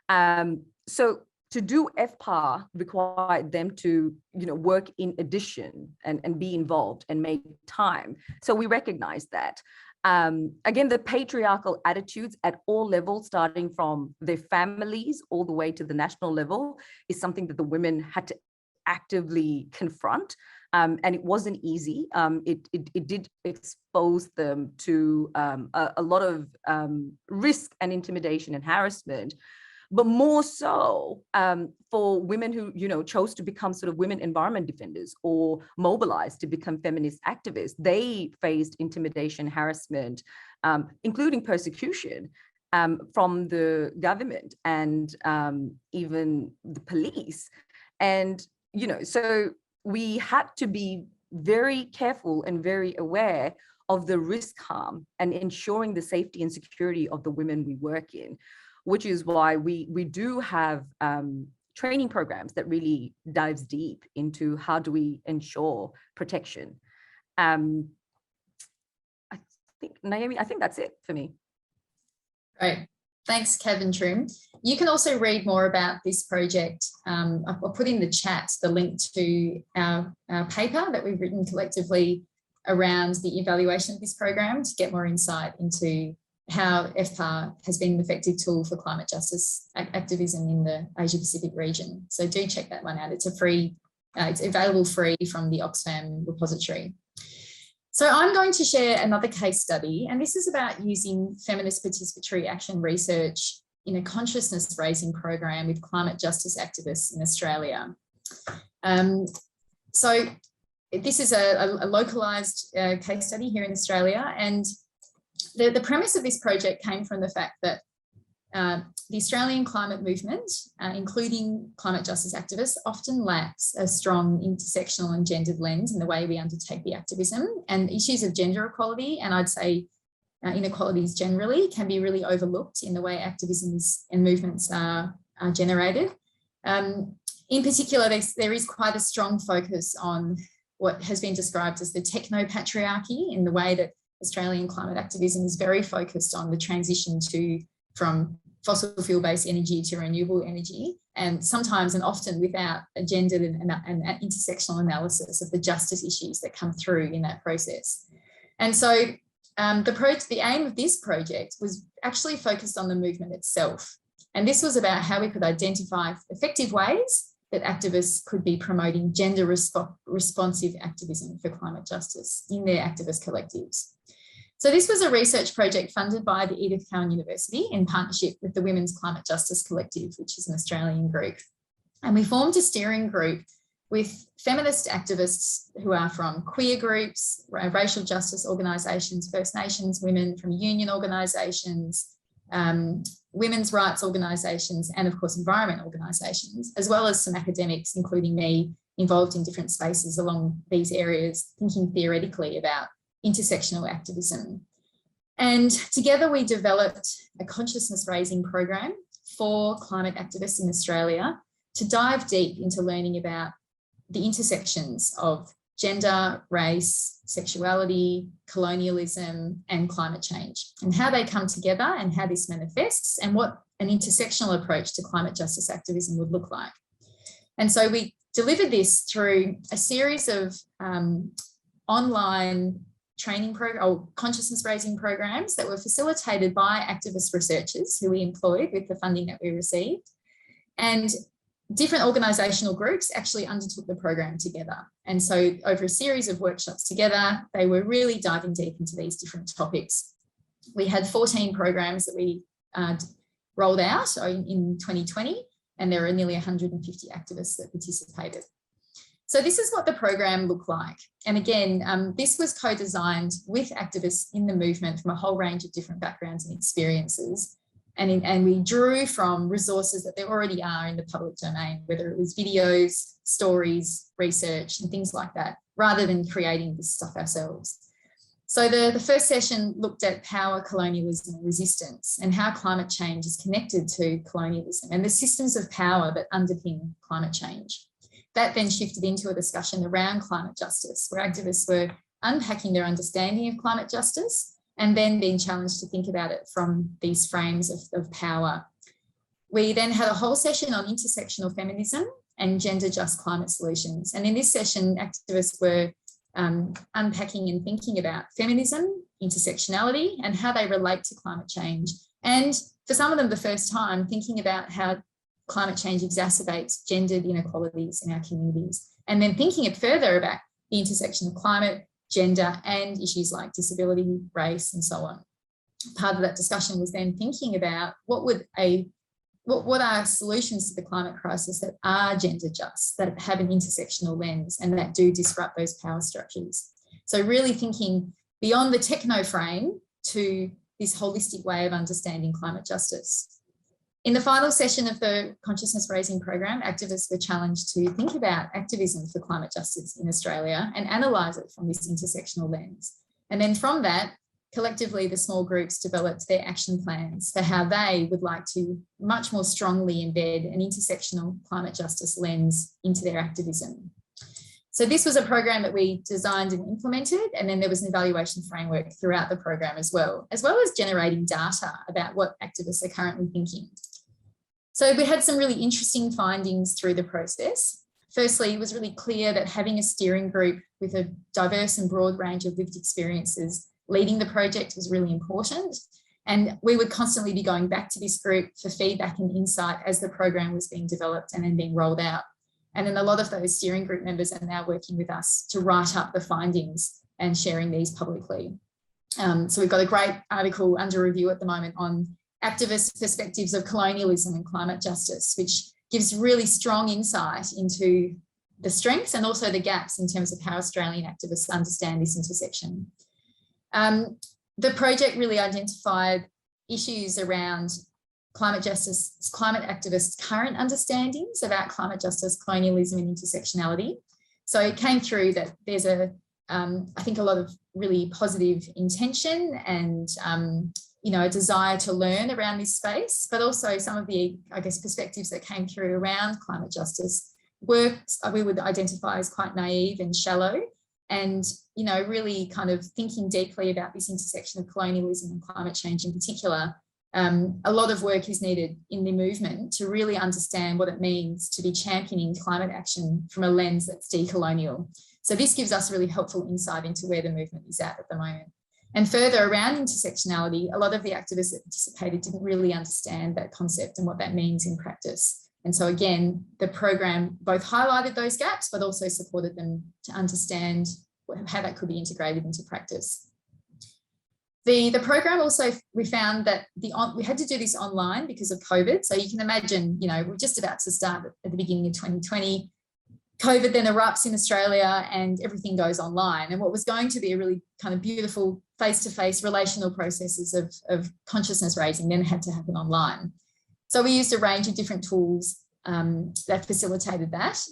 So to do FPAR required them to, you know, work in addition and be involved and make time. So we recognize that. Again, the patriarchal attitudes at all levels, starting from their families all the way to the national level, is something that the women had to actively confront. And it wasn't easy. It did expose them to a lot of risk and intimidation and harassment. But more so for women who, you know, chose to become sort of women environment defenders or mobilized to become feminist activists, they faced intimidation, harassment, including persecution from the government and even the police. And, you know, so we had to be very careful and very aware of the risk harm and ensuring the safety and security of the women we work in, which is why we do have training programs that really dives deep into how do we ensure protection. I think, Naomi, I think that's it for me. Great. Thanks, Kav and Trim. You can also read more about this project. I'll put in the chat the link to our paper that we've written collectively around the evaluation of this program to get more insight into how FPAR has been an effective tool for climate justice activism in the Asia Pacific region. So do check that one out. It's it's available free from the Oxfam repository. So I'm going to share another case study, and this is about using feminist participatory action research in a consciousness raising program with climate justice activists in Australia. So this is a localised case study here in Australia, and the premise of this project came from the fact that the Australian climate movement, including climate justice activists, often lacks a strong intersectional and gendered lens in the way we undertake the activism, and issues of gender equality, and I'd say inequalities generally, can be really overlooked in the way activisms and movements are generated. In particular, there is quite a strong focus on what has been described as the techno-patriarchy, in the way that Australian climate activism is very focused on the transition from fossil fuel-based energy to renewable energy, and sometimes and often without a gendered and intersectional analysis of the justice issues that come through in that process. And so the aim of this project was actually focused on the movement itself. And this was about how we could identify effective ways that activists could be promoting gender responsive activism for climate justice in their activist collectives. So this was a research project funded by the Edith Cowan University in partnership with the Women's Climate Justice Collective, which is an Australian group. And we formed a steering group with feminist activists who are from queer groups, racial justice organisations, First Nations women, from union organisations, women's rights organisations, and of course environment organisations, as well as some academics, including me, involved in different spaces along these areas, thinking theoretically about intersectional activism. And together we developed a consciousness raising program for climate activists in Australia to dive deep into learning about the intersections of gender, race, sexuality, colonialism, and climate change, and how they come together and how this manifests and what an intersectional approach to climate justice activism would look like. And so we delivered this through a series of online training or consciousness raising programs that were facilitated by activist researchers who we employed with the funding that we received. And different organisational groups actually undertook the program together. And so over a series of workshops together, they were really diving deep into these different topics. We had 14 programs that we rolled out in 2020, and there were nearly 150 activists that participated. So this is what the program looked like. And again, this was co-designed with activists in the movement from a whole range of different backgrounds and experiences. And we drew from resources that there already are in the public domain, whether it was videos, stories, research, and things like that, rather than creating this stuff ourselves. So the first session looked at power, colonialism, and resistance, and how climate change is connected to colonialism and the systems of power that underpin climate change. That then shifted into a discussion around climate justice, where activists were unpacking their understanding of climate justice and then being challenged to think about it from these frames of power. We then had a whole session on intersectional feminism and gender just climate solutions. And in this session, activists were unpacking and thinking about feminism, intersectionality, and how they relate to climate change. And for some of them, the first time, thinking about how climate change exacerbates gendered inequalities in our communities. And then thinking it further about the intersection of climate, gender, and issues like disability, race, and so on. Part of that discussion was then thinking about what are solutions to the climate crisis that are gender just, that have an intersectional lens and that do disrupt those power structures. So really thinking beyond the techno frame to this holistic way of understanding climate justice. In the final session of the consciousness raising program, activists were challenged to think about activism for climate justice in Australia and analyse it from this intersectional lens. And then from that, collectively, the small groups developed their action plans for how they would like to much more strongly embed an intersectional climate justice lens into their activism. So this was a program that we designed and implemented, and then there was an evaluation framework throughout the program as well as generating data about what activists are currently thinking. So we had some really interesting findings through the process. Firstly, it was really clear that having a steering group with a diverse and broad range of lived experiences leading the project was really important. And we would constantly be going back to this group for feedback and insight as the program was being developed and then being rolled out. And then a lot of those steering group members are now working with us to write up the findings and sharing these publicly. So we've got a great article under review at the moment on activist perspectives of colonialism and climate justice, which gives really strong insight into the strengths and also the gaps in terms of how Australian activists understand this intersection. The project really identified issues around climate justice, climate activists' current understandings about climate justice, colonialism, and intersectionality. So it came through that there's I think a lot of really positive intention and a desire to learn around this space, but also some of the, perspectives that came through around climate justice we would identify as quite naive and shallow, and, really kind of thinking deeply about this intersection of colonialism and climate change in particular. A lot of work is needed in the movement to really understand what it means to be championing climate action from a lens that's decolonial. So this gives us really helpful insight into where the movement is at the moment. And further, around intersectionality, a lot of the activists that participated didn't really understand that concept and what that means in practice. And so again, the program both highlighted those gaps, but also supported them to understand how that could be integrated into practice. The program also, we found that we had to do this online because of COVID. So you can imagine, you know, we're just about to start at the beginning of 2020. COVID then erupts in Australia and everything goes online. And what was going to be a really kind of beautiful face-to-face relational processes of consciousness raising then had to happen online. So we used a range of different tools that facilitated that,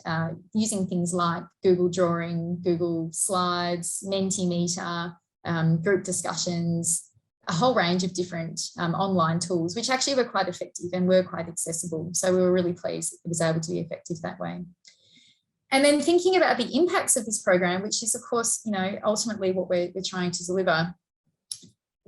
using things like Google Drawing, Google Slides, Mentimeter, group discussions, a whole range of different online tools, which actually were quite effective and were quite accessible. So we were really pleased that it was able to be effective that way. And then thinking about the impacts of this program, which is, of course, you know, ultimately what we're trying to deliver,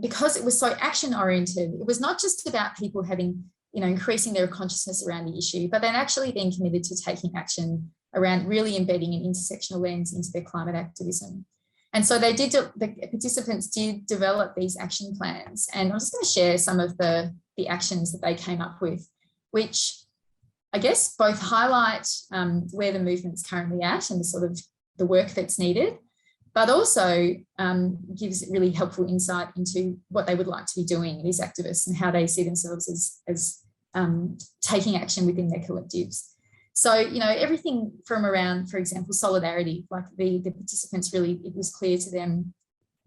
because it was so action-oriented, it was not just about people having, you know, increasing their consciousness around the issue, but then actually being committed to taking action around really embedding an intersectional lens into their climate activism. And so the participants did develop these action plans. And I'm just going to share some of the actions that they came up with, which I guess both highlight where the movement's currently at and the sort of the work that's needed, but also gives really helpful insight into what they would like to be doing, these activists, and how they see themselves as taking action within their collectives. So, you know, everything from around, for example, solidarity, like the participants really, it was clear to them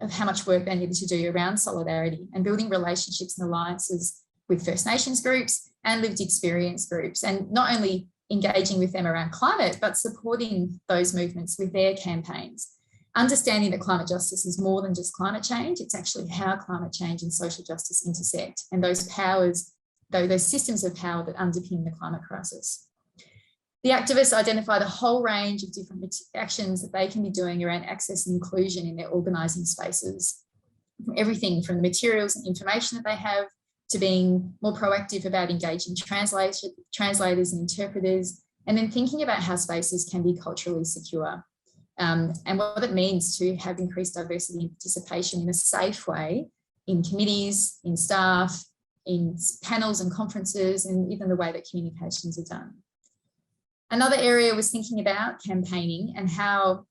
of how much work they needed to do around solidarity and building relationships and alliances with First Nations groups and lived experience groups, and not only engaging with them around climate, but supporting those movements with their campaigns. Understanding that climate justice is more than just climate change, it's actually how climate change and social justice intersect, and those powers, those systems of power that underpin the climate crisis. The activists identified a whole range of different actions that they can be doing around access and inclusion in their organising spaces. Everything from the materials and information that they have to being more proactive about engaging translators and interpreters, and then thinking about how spaces can be culturally secure, and what it means to have increased diversity and participation in a safe way in committees, in staff, in panels and conferences, and even the way that communications are done. Another area was thinking about campaigning and how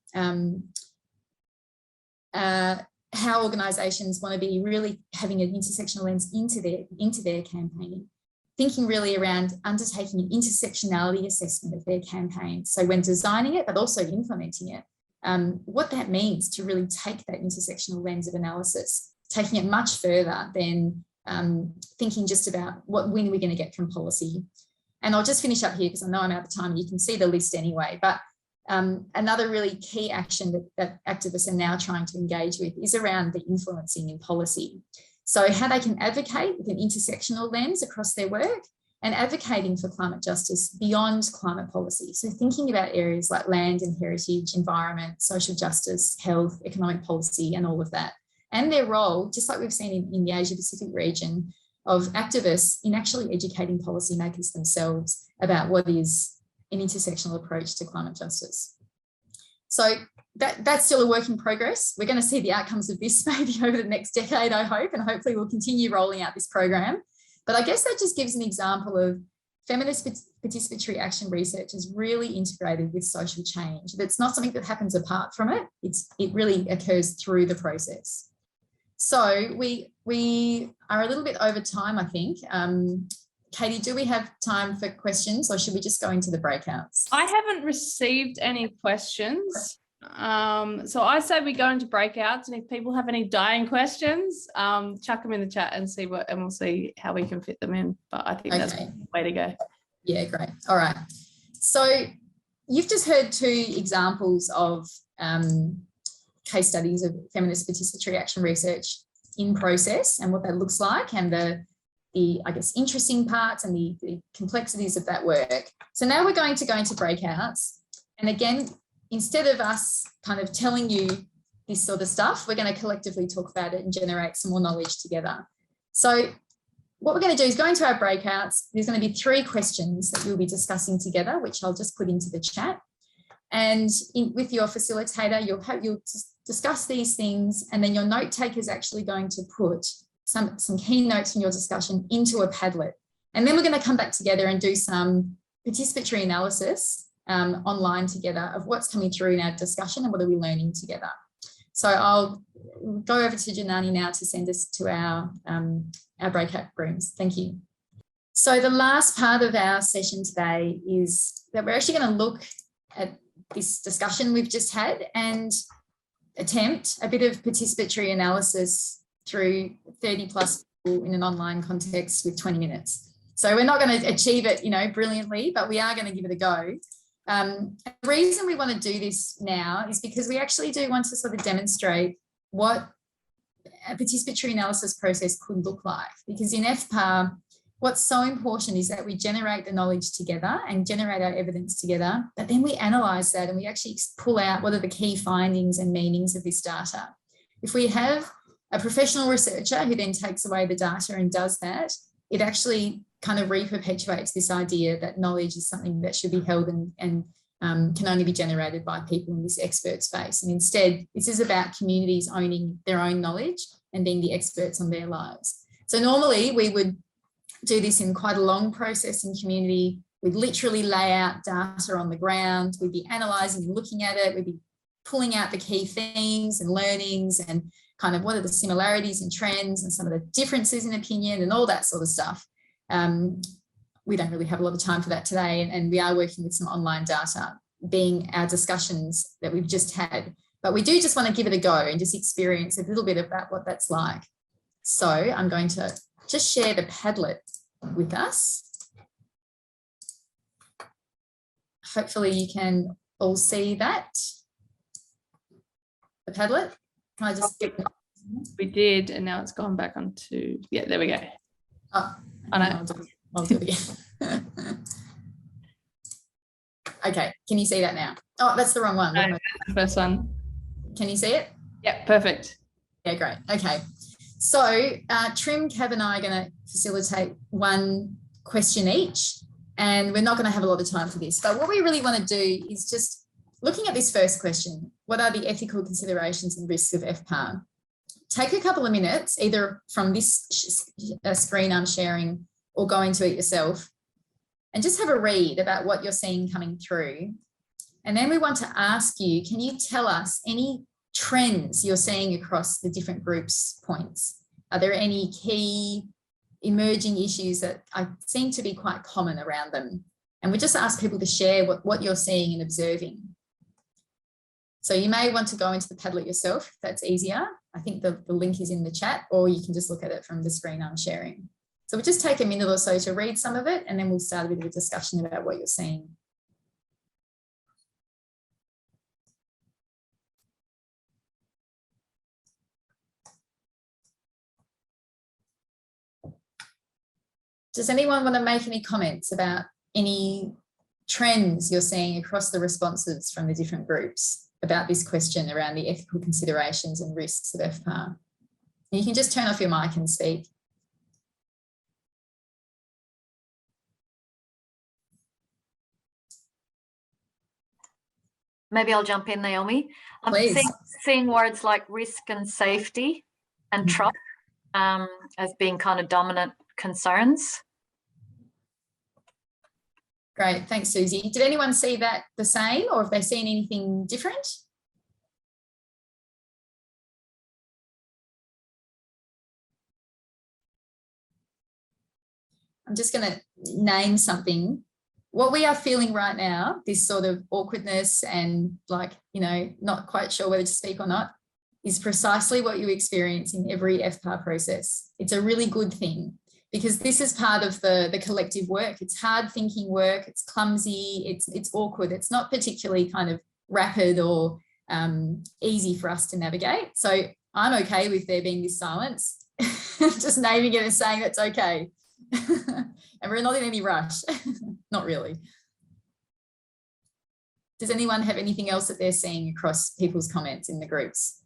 organisations want to be really having an intersectional lens into their campaigning, thinking really around undertaking an intersectionality assessment of their campaign. So when designing it, but also implementing it, what that means to really take that intersectional lens of analysis, taking it much further than thinking just about when are we going to get from policy. And I'll just finish up here because I know I'm out of time and you can see the list anyway, but another really key action that activists are now trying to engage with is around the influencing in policy. So how they can advocate with an intersectional lens across their work and advocating for climate justice beyond climate policy. So thinking about areas like land and heritage, environment, social justice, health, economic policy, and all of that. And their role, just like we've seen in the Asia Pacific region, of activists in actually educating policymakers themselves about what is an intersectional approach to climate justice. So that's still a work in progress. We're going to see the outcomes of this maybe over the next decade, I hope, and hopefully we'll continue rolling out this program. But I guess that just gives an example of feminist participatory action research is really integrated with social change. That's not something that happens apart from it. It really occurs through the process. So we are a little bit over time, I think. Katie, do we have time for questions or should we just go into the breakouts? I haven't received any questions. So I say we go into breakouts, and if people have any dying questions, chuck them in the chat and we'll see how we can fit them in. But I think that's the way to go. Yeah, great. All right. So you've just heard two examples of case studies of feminist participatory action research in process and what that looks like, and the I guess, interesting parts and the complexities of that work. So now we're going to go into breakouts. And again, instead of us kind of telling you this sort of stuff, we're going to collectively talk about it and generate some more knowledge together. So what we're going to do is go into our breakouts. There's going to be 3 questions that you'll be discussing together, which I'll just put into the chat. And with your facilitator, you'll just discuss these things, and then your note taker is actually going to put some key notes from your discussion into a Padlet. And then we're going to come back together and do some participatory analysis online together of what's coming through in our discussion and what are we learning together. So I'll go over to Janani now to send us to our breakout rooms. Thank you. So the last part of our session today is that we're actually going to look at this discussion we've just had and attempt a bit of participatory analysis through 30 plus people in an online context with 20 minutes. So we're not going to achieve it, brilliantly, but we are going to give it a go. The reason we want to do this now is because we actually do want to sort of demonstrate what a participatory analysis process could look like. Because in FPAR, what's so important is that we generate the knowledge together and generate our evidence together, but then we analyse that and we actually pull out what are the key findings and meanings of this data. If we have a professional researcher who then takes away the data and does that, it actually kind of re-perpetuates this idea that knowledge is something that should be held and can only be generated by people in this expert space. And instead, this is about communities owning their own knowledge and being the experts on their lives. So normally we would do this in quite a long process in community. We'd literally lay out data on the ground. We'd be analysing and looking at it. We'd be pulling out the key themes and learnings and kind of what are the similarities and trends and some of the differences in opinion and all that sort of stuff. We don't really have a lot of time for that today, and we are working with some online data being our discussions that we've just had. But we do just want to give it a go and just experience a little bit about what that's like. So I'm going to just share the Padlet with us. Hopefully you can all see that. The Padlet. Can I just get... We did, and now it's gone back onto, yeah, there we go. Oh, I know. I'll do it again. Okay, can you see that now? Oh, that's the wrong one. No, that's the first one. Can you see it? Yeah, perfect. Yeah, great. Okay. So Trim, Cav and I are going to facilitate one question each, and we're not going to have a lot of time for this. But what we really want to do is just looking at this first question, what are the ethical considerations and risks of FPAR? Take a couple of minutes, either from this screen I'm sharing or go into it yourself, and just have a read about what you're seeing coming through. And then we want to ask you, can you tell us any trends you're seeing across the different groups' points? Are there any key emerging issues that seem to be quite common around them? And we just ask people to share what you're seeing and observing. So you may want to go into the Padlet yourself, if that's easier. I think the link is in the chat, or you can just look at it from the screen I'm sharing. So we'll just take a minute or so to read some of it, and then we'll start a bit of a discussion about what you're seeing. Does anyone want to make any comments about any trends you're seeing across the responses from the different groups about this question around the ethical considerations and risks of FPAR? You can just turn off your mic and speak. Maybe I'll jump in, Naomi. I'm seeing words like risk and safety and trust as being kind of dominant concerns. Great, thanks, Susie. Did anyone see that the same, or have they seen anything different? I'm just going to name something. What we are feeling right now, this sort of awkwardness and not quite sure whether to speak or not, is precisely what you experience in every FPAR process. It's a really good thing, because this is part of the collective work. It's hard thinking work, it's clumsy, it's awkward. It's not particularly kind of rapid or easy for us to navigate. So I'm okay with there being this silence, just naming it and saying it's okay. And we're not in any rush. Not really. Does anyone have anything else that they're seeing across people's comments in the groups?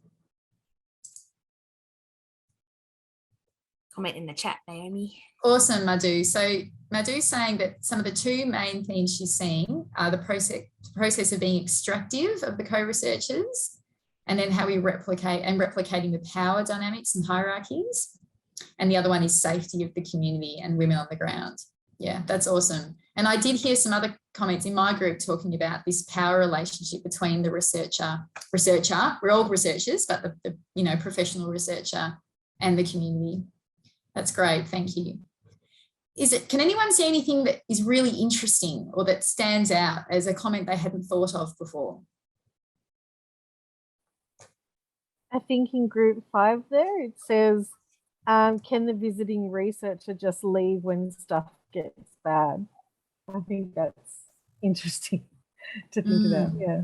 Comment in the chat, Naomi. Awesome, Madhu. So Madhu's saying that some of the two main themes she's seeing are the process of being extractive of the co-researchers and then how we replicating the power dynamics and hierarchies. And the other one is safety of the community and women on the ground. Yeah, that's awesome. And I did hear some other comments in my group talking about this power relationship between the researcher, we're all researchers, but the professional researcher and the community. That's great, thank you. Can anyone see anything that is really interesting or that stands out as a comment they hadn't thought of before? I think in group 5 there, it says, can the visiting researcher just leave when stuff gets bad? I think that's interesting to think about, yeah.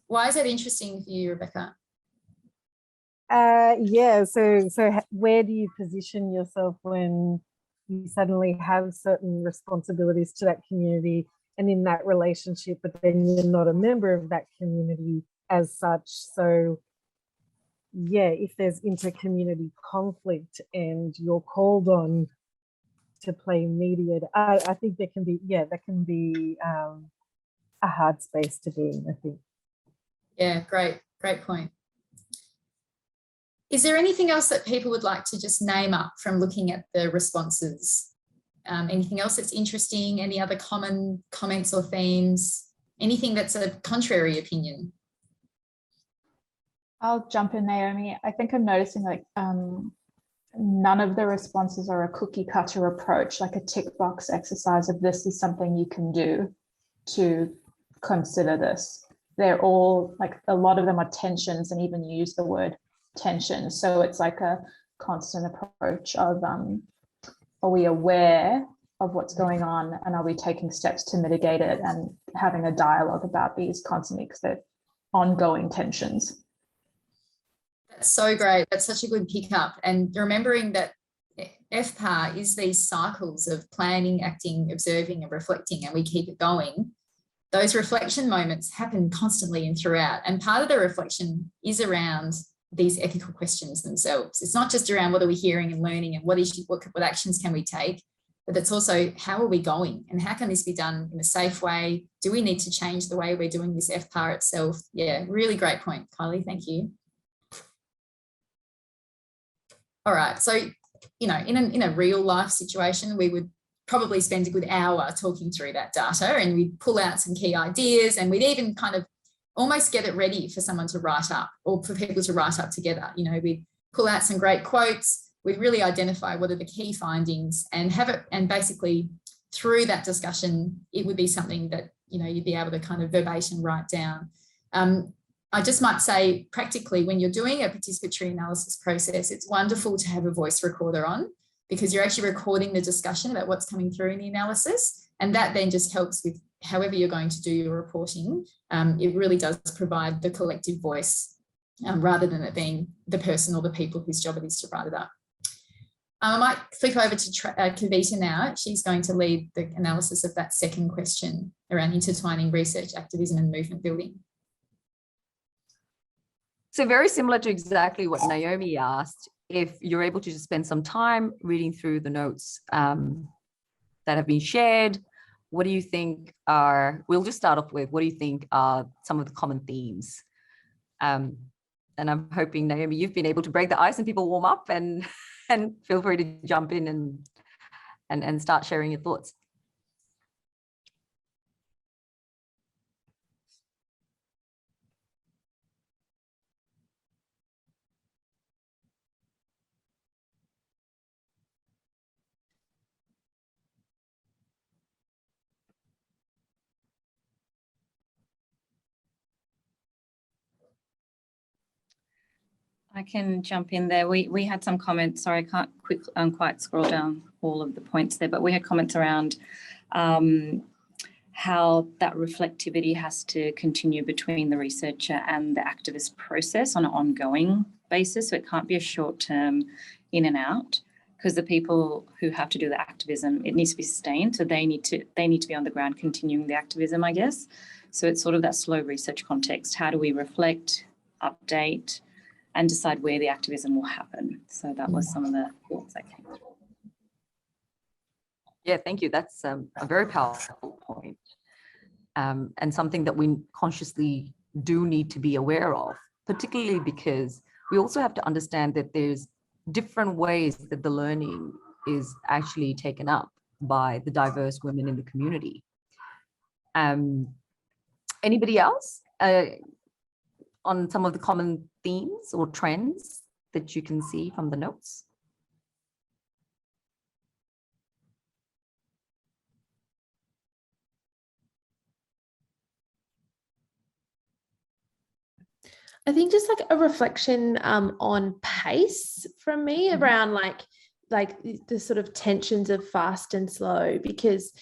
Why is that interesting for you, Rebecca? Yeah, so where do you position yourself when you suddenly have certain responsibilities to that community and in that relationship, but then you're not a member of that community as such? So yeah, if there's inter-community conflict and you're called on to play mediator, I think there can be, yeah, that can be a hard space to be in, I think. Yeah, great point. Is there anything else that people would like to just name up from looking at the responses? Anything else that's interesting? Any other common comments or themes? Anything that's a contrary opinion? I'll jump in, Naomi. I think I'm noticing like none of the responses are a cookie cutter approach, like a tick box exercise of this is something you can do to consider this. They're all like, a lot of them are tensions and even use the word tension. So it's like a constant approach of are we aware of what's going on and are we taking steps to mitigate it, and having a dialogue about these constantly, because they're ongoing tensions. That's so great. That's such a good pickup. And remembering that FPAR is these cycles of planning, acting, observing and reflecting, and we keep it going. Those reflection moments happen constantly and throughout. And part of the reflection is around these ethical questions themselves. It's not just around what are we hearing and learning and what actions can we take, but it's also how are we going and how can this be done in a safe way? Do we need to change the way we're doing this FPAR itself? Yeah, really great point, Kylie, thank you. All right, so, you know, in a real life situation, we would probably spend a good hour talking through that data, and we'd pull out some key ideas, and we'd even kind of almost get it ready for someone to write up, or for people to write up together. You know, we'd pull out some great quotes, we'd really identify what are the key findings and have it, and basically through that discussion, it would be something that, you know, you'd be able to kind of verbatim write down. I just might say practically, when you're doing a participatory analysis process, it's wonderful to have a voice recorder on, because you're actually recording the discussion about what's coming through in the analysis. And that then just helps with however you're going to do your reporting. It really does provide the collective voice rather than it being the person or the people whose job it is to write it up. I might flick over to Kavita now. She's going to lead the analysis of that second question around intertwining research, activism and movement building. So very similar to exactly what Naomi asked, if you're able to just spend some time reading through the notes that have been shared, what do you think are, we'll just start off with, what do you think are some of the common themes? And I'm hoping, Naomi, you've been able to break the ice and people warm up, and feel free to jump in and start sharing your thoughts. I can jump in there. We had some comments. Sorry, I can't quite scroll down all of the points there, but we had comments around how that reflectivity has to continue between the researcher and the activist process on an ongoing basis. So it can't be a short-term in and out, because the people who have to do the activism, it needs to be sustained. So they need to be on the ground continuing the activism, I guess. So it's sort of that slow research context. How do we reflect, update, and decide where the activism will happen? So that was some of the thoughts that came through. Yeah, thank you. That's a very powerful point, and something that we consciously do need to be aware of, particularly because we also have to understand that there's different ways that the learning is actually taken up by the diverse women in the community. Anybody else on some of the common themes or trends that you can see from the notes? I think just like a reflection on pace from me around like the sort of tensions of fast and slow, because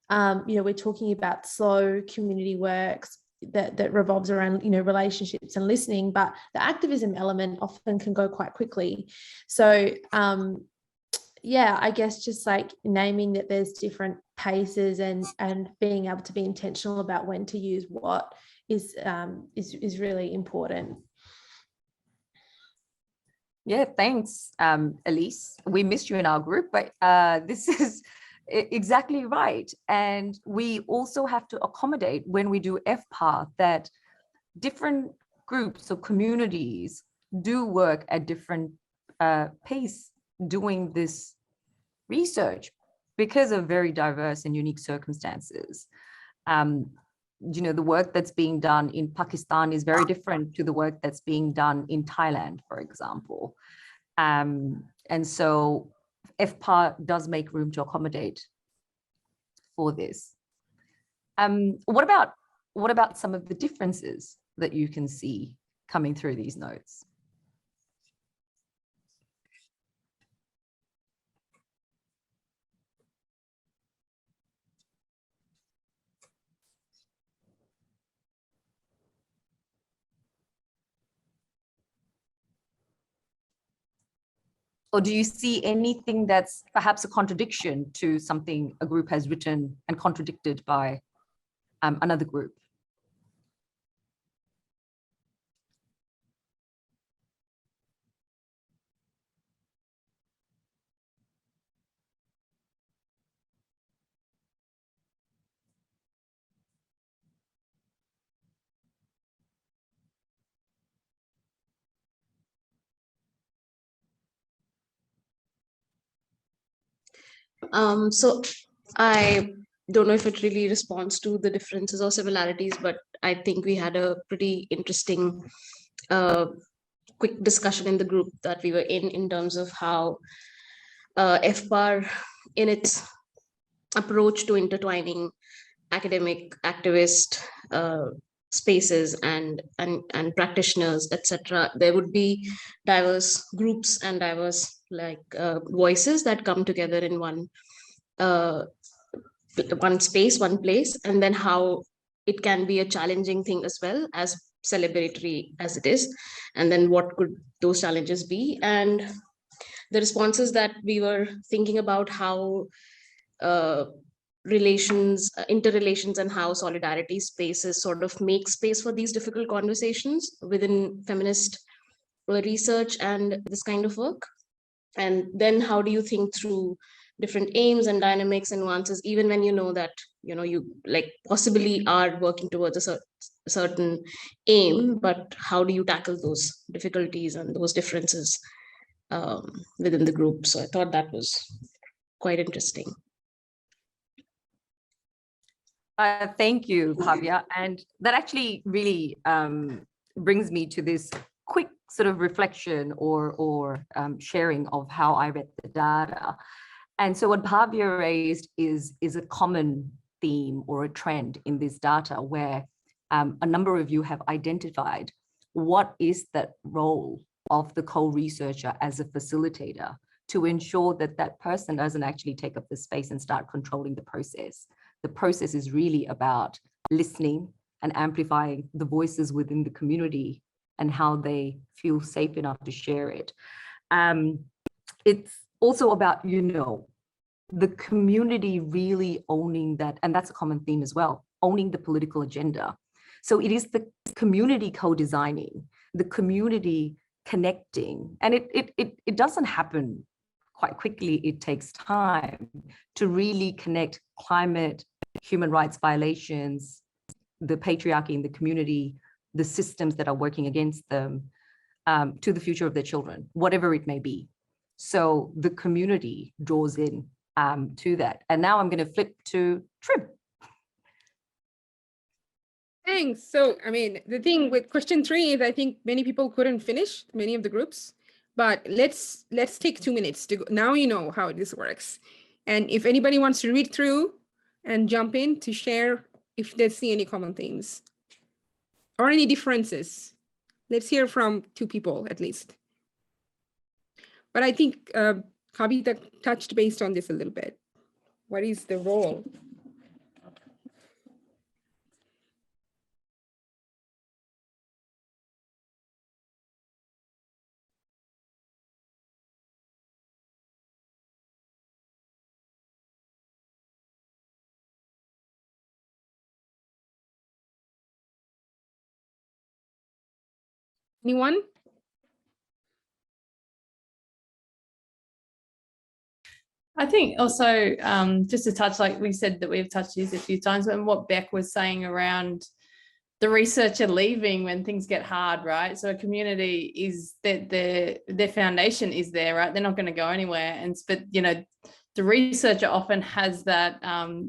you know, we're talking about slow community works that revolves around, you know, relationships and listening, but the activism element often can go quite quickly. So yeah, I guess just like naming that there's different paces and being able to be intentional about when to use what is really important. Yeah, thanks, Elise. We missed you in our group, but this is exactly right. And we also have to accommodate when we do FPAR that different groups or communities do work at different pace doing this research because of very diverse and unique circumstances. You know, the work that's being done in Pakistan is very different to the work that's being done in Thailand, for example. And so FPAR does make room to accommodate for this. What about some of the differences that you can see coming through these notes? Or do you see anything that's perhaps a contradiction to something a group has written and contradicted by another group? So I don't know if it really responds to the differences or similarities, but I think we had a pretty interesting quick discussion in the group that we were in terms of how FPAR in its approach to intertwining academic, activist spaces and practitioners, etc. There would be diverse groups and diverse voices that come together in one space, one place, and then how it can be a challenging thing as well, as celebratory as it is, and then what could those challenges be. And the responses that we were thinking about how interrelations and how solidarity spaces sort of make space for these difficult conversations within feminist research and this kind of work. And then how do you think through different aims and dynamics and nuances, even when you know that, you know, you like possibly are working towards a certain aim, but how do you tackle those difficulties and those differences within the group? So I thought that was quite interesting. Thank you, Bhavya. And that actually really brings me to this quick sort of reflection or sharing of how I read the data. And so what Bhavya raised is a common theme or a trend in this data where a number of you have identified what is that role of the co-researcher as a facilitator to ensure that that person doesn't actually take up the space and start controlling the process. The process is really about listening and amplifying the voices within the community and how they feel safe enough to share it. It's also about, you know, the community really owning that, and that's a common theme as well, owning the political agenda. So it is the community co-designing, the community connecting, and it doesn't happen quite quickly. It takes time to really connect climate, human rights violations, the patriarchy in the community the systems that are working against them to the future of their children, whatever it may be. So the community draws in to that. And now I'm going to flip to Trim. Thanks. So, I mean, the thing with question 3 is I think many people couldn't finish, many of the groups, but let's take 2 minutes to go. Now you know how this works. And if anybody wants to read through and jump in to share if they see any common themes or any differences, let's hear from 2 people at least. But I think Kavita touched based on this a little bit. What is the role? Anyone? I think also just to touch, like we said that we've touched this a few times, and what Beck was saying around the researcher leaving when things get hard, right? So a community is that their foundation is there, right? They're not going to go anywhere. But you know, the researcher often has that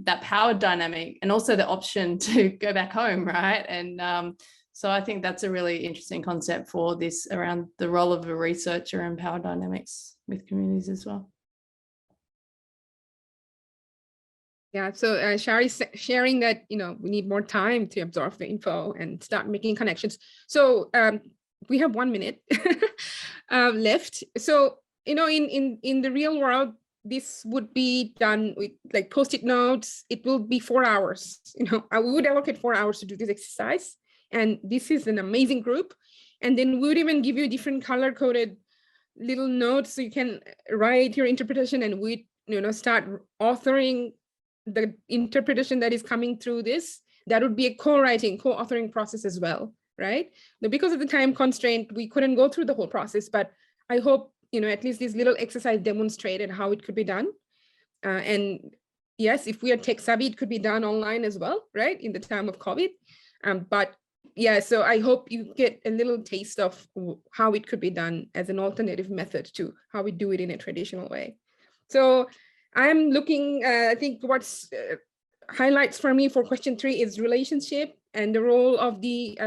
that power dynamic and also the option to go back home, right? And so I think that's a really interesting concept for this around the role of a researcher and power dynamics with communities as well. Yeah, so Shari's sharing that, you know, we need more time to absorb the info and start making connections. So we have 1 minute left. So, you know, in the real world, this would be done with like Post-it notes. It will be 4 hours. You know, I would allocate 4 hours to do this exercise. And this is an amazing group. And then we would even give you different color-coded little notes so you can write your interpretation, and we, you know, start authoring the interpretation that is coming through this. That would be a co-writing, co-authoring process as well, right? But because of the time constraint, we couldn't go through the whole process, but I hope, you know, at least this little exercise demonstrated how it could be done. And yes, if we are tech savvy, it could be done online as well, right? In the time of COVID. But yeah, so I hope you get a little taste of how it could be done as an alternative method to how we do it in a traditional way. So I'm looking, I think what's highlights for me for question 3 is relationship and the role of the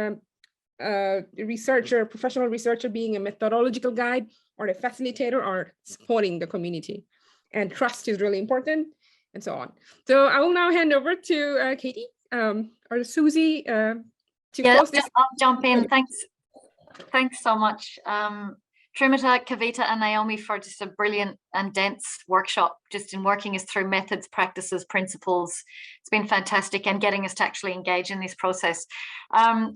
researcher, professional researcher being a methodological guide or a facilitator or supporting the community. And trust is really important and so on. So I will now hand over to Katie or Susie to close this. I'll jump in. Thanks so much. Trimita, Kavita and Naomi for just a brilliant and dense workshop, just in working us through methods, practices, principles. It's been fantastic, and getting us to actually engage in this process.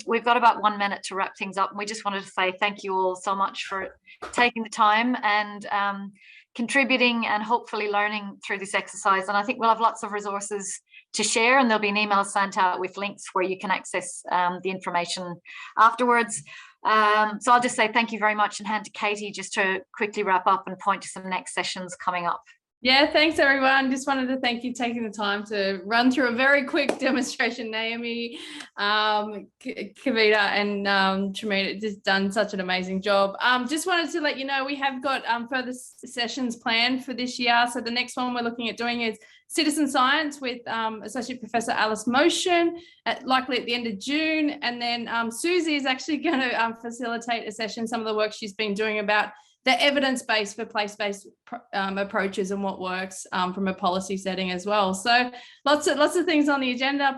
We've got about 1 minute to wrap things up, and we just wanted to say thank you all so much for taking the time and contributing and hopefully learning through this exercise. And I think we'll have lots of resources to share, and there'll be an email sent out with links where you can access the information afterwards. So I'll just say thank you very much and hand to Katie just to quickly wrap up and point to some next sessions coming up. Yeah, thanks everyone. Just wanted to thank you taking the time to run through a very quick demonstration. Naomi, Kavita and Trimita just done such an amazing job. Just wanted to let you know we have got further sessions planned for this year. So the next one we're looking at doing is Citizen Science with Associate Professor Alice Motion, likely at the end of June. And then Susie is actually going to facilitate a session, some of the work she's been doing about the evidence base for place-based approaches and what works from a policy setting as well. So lots of things on the agenda.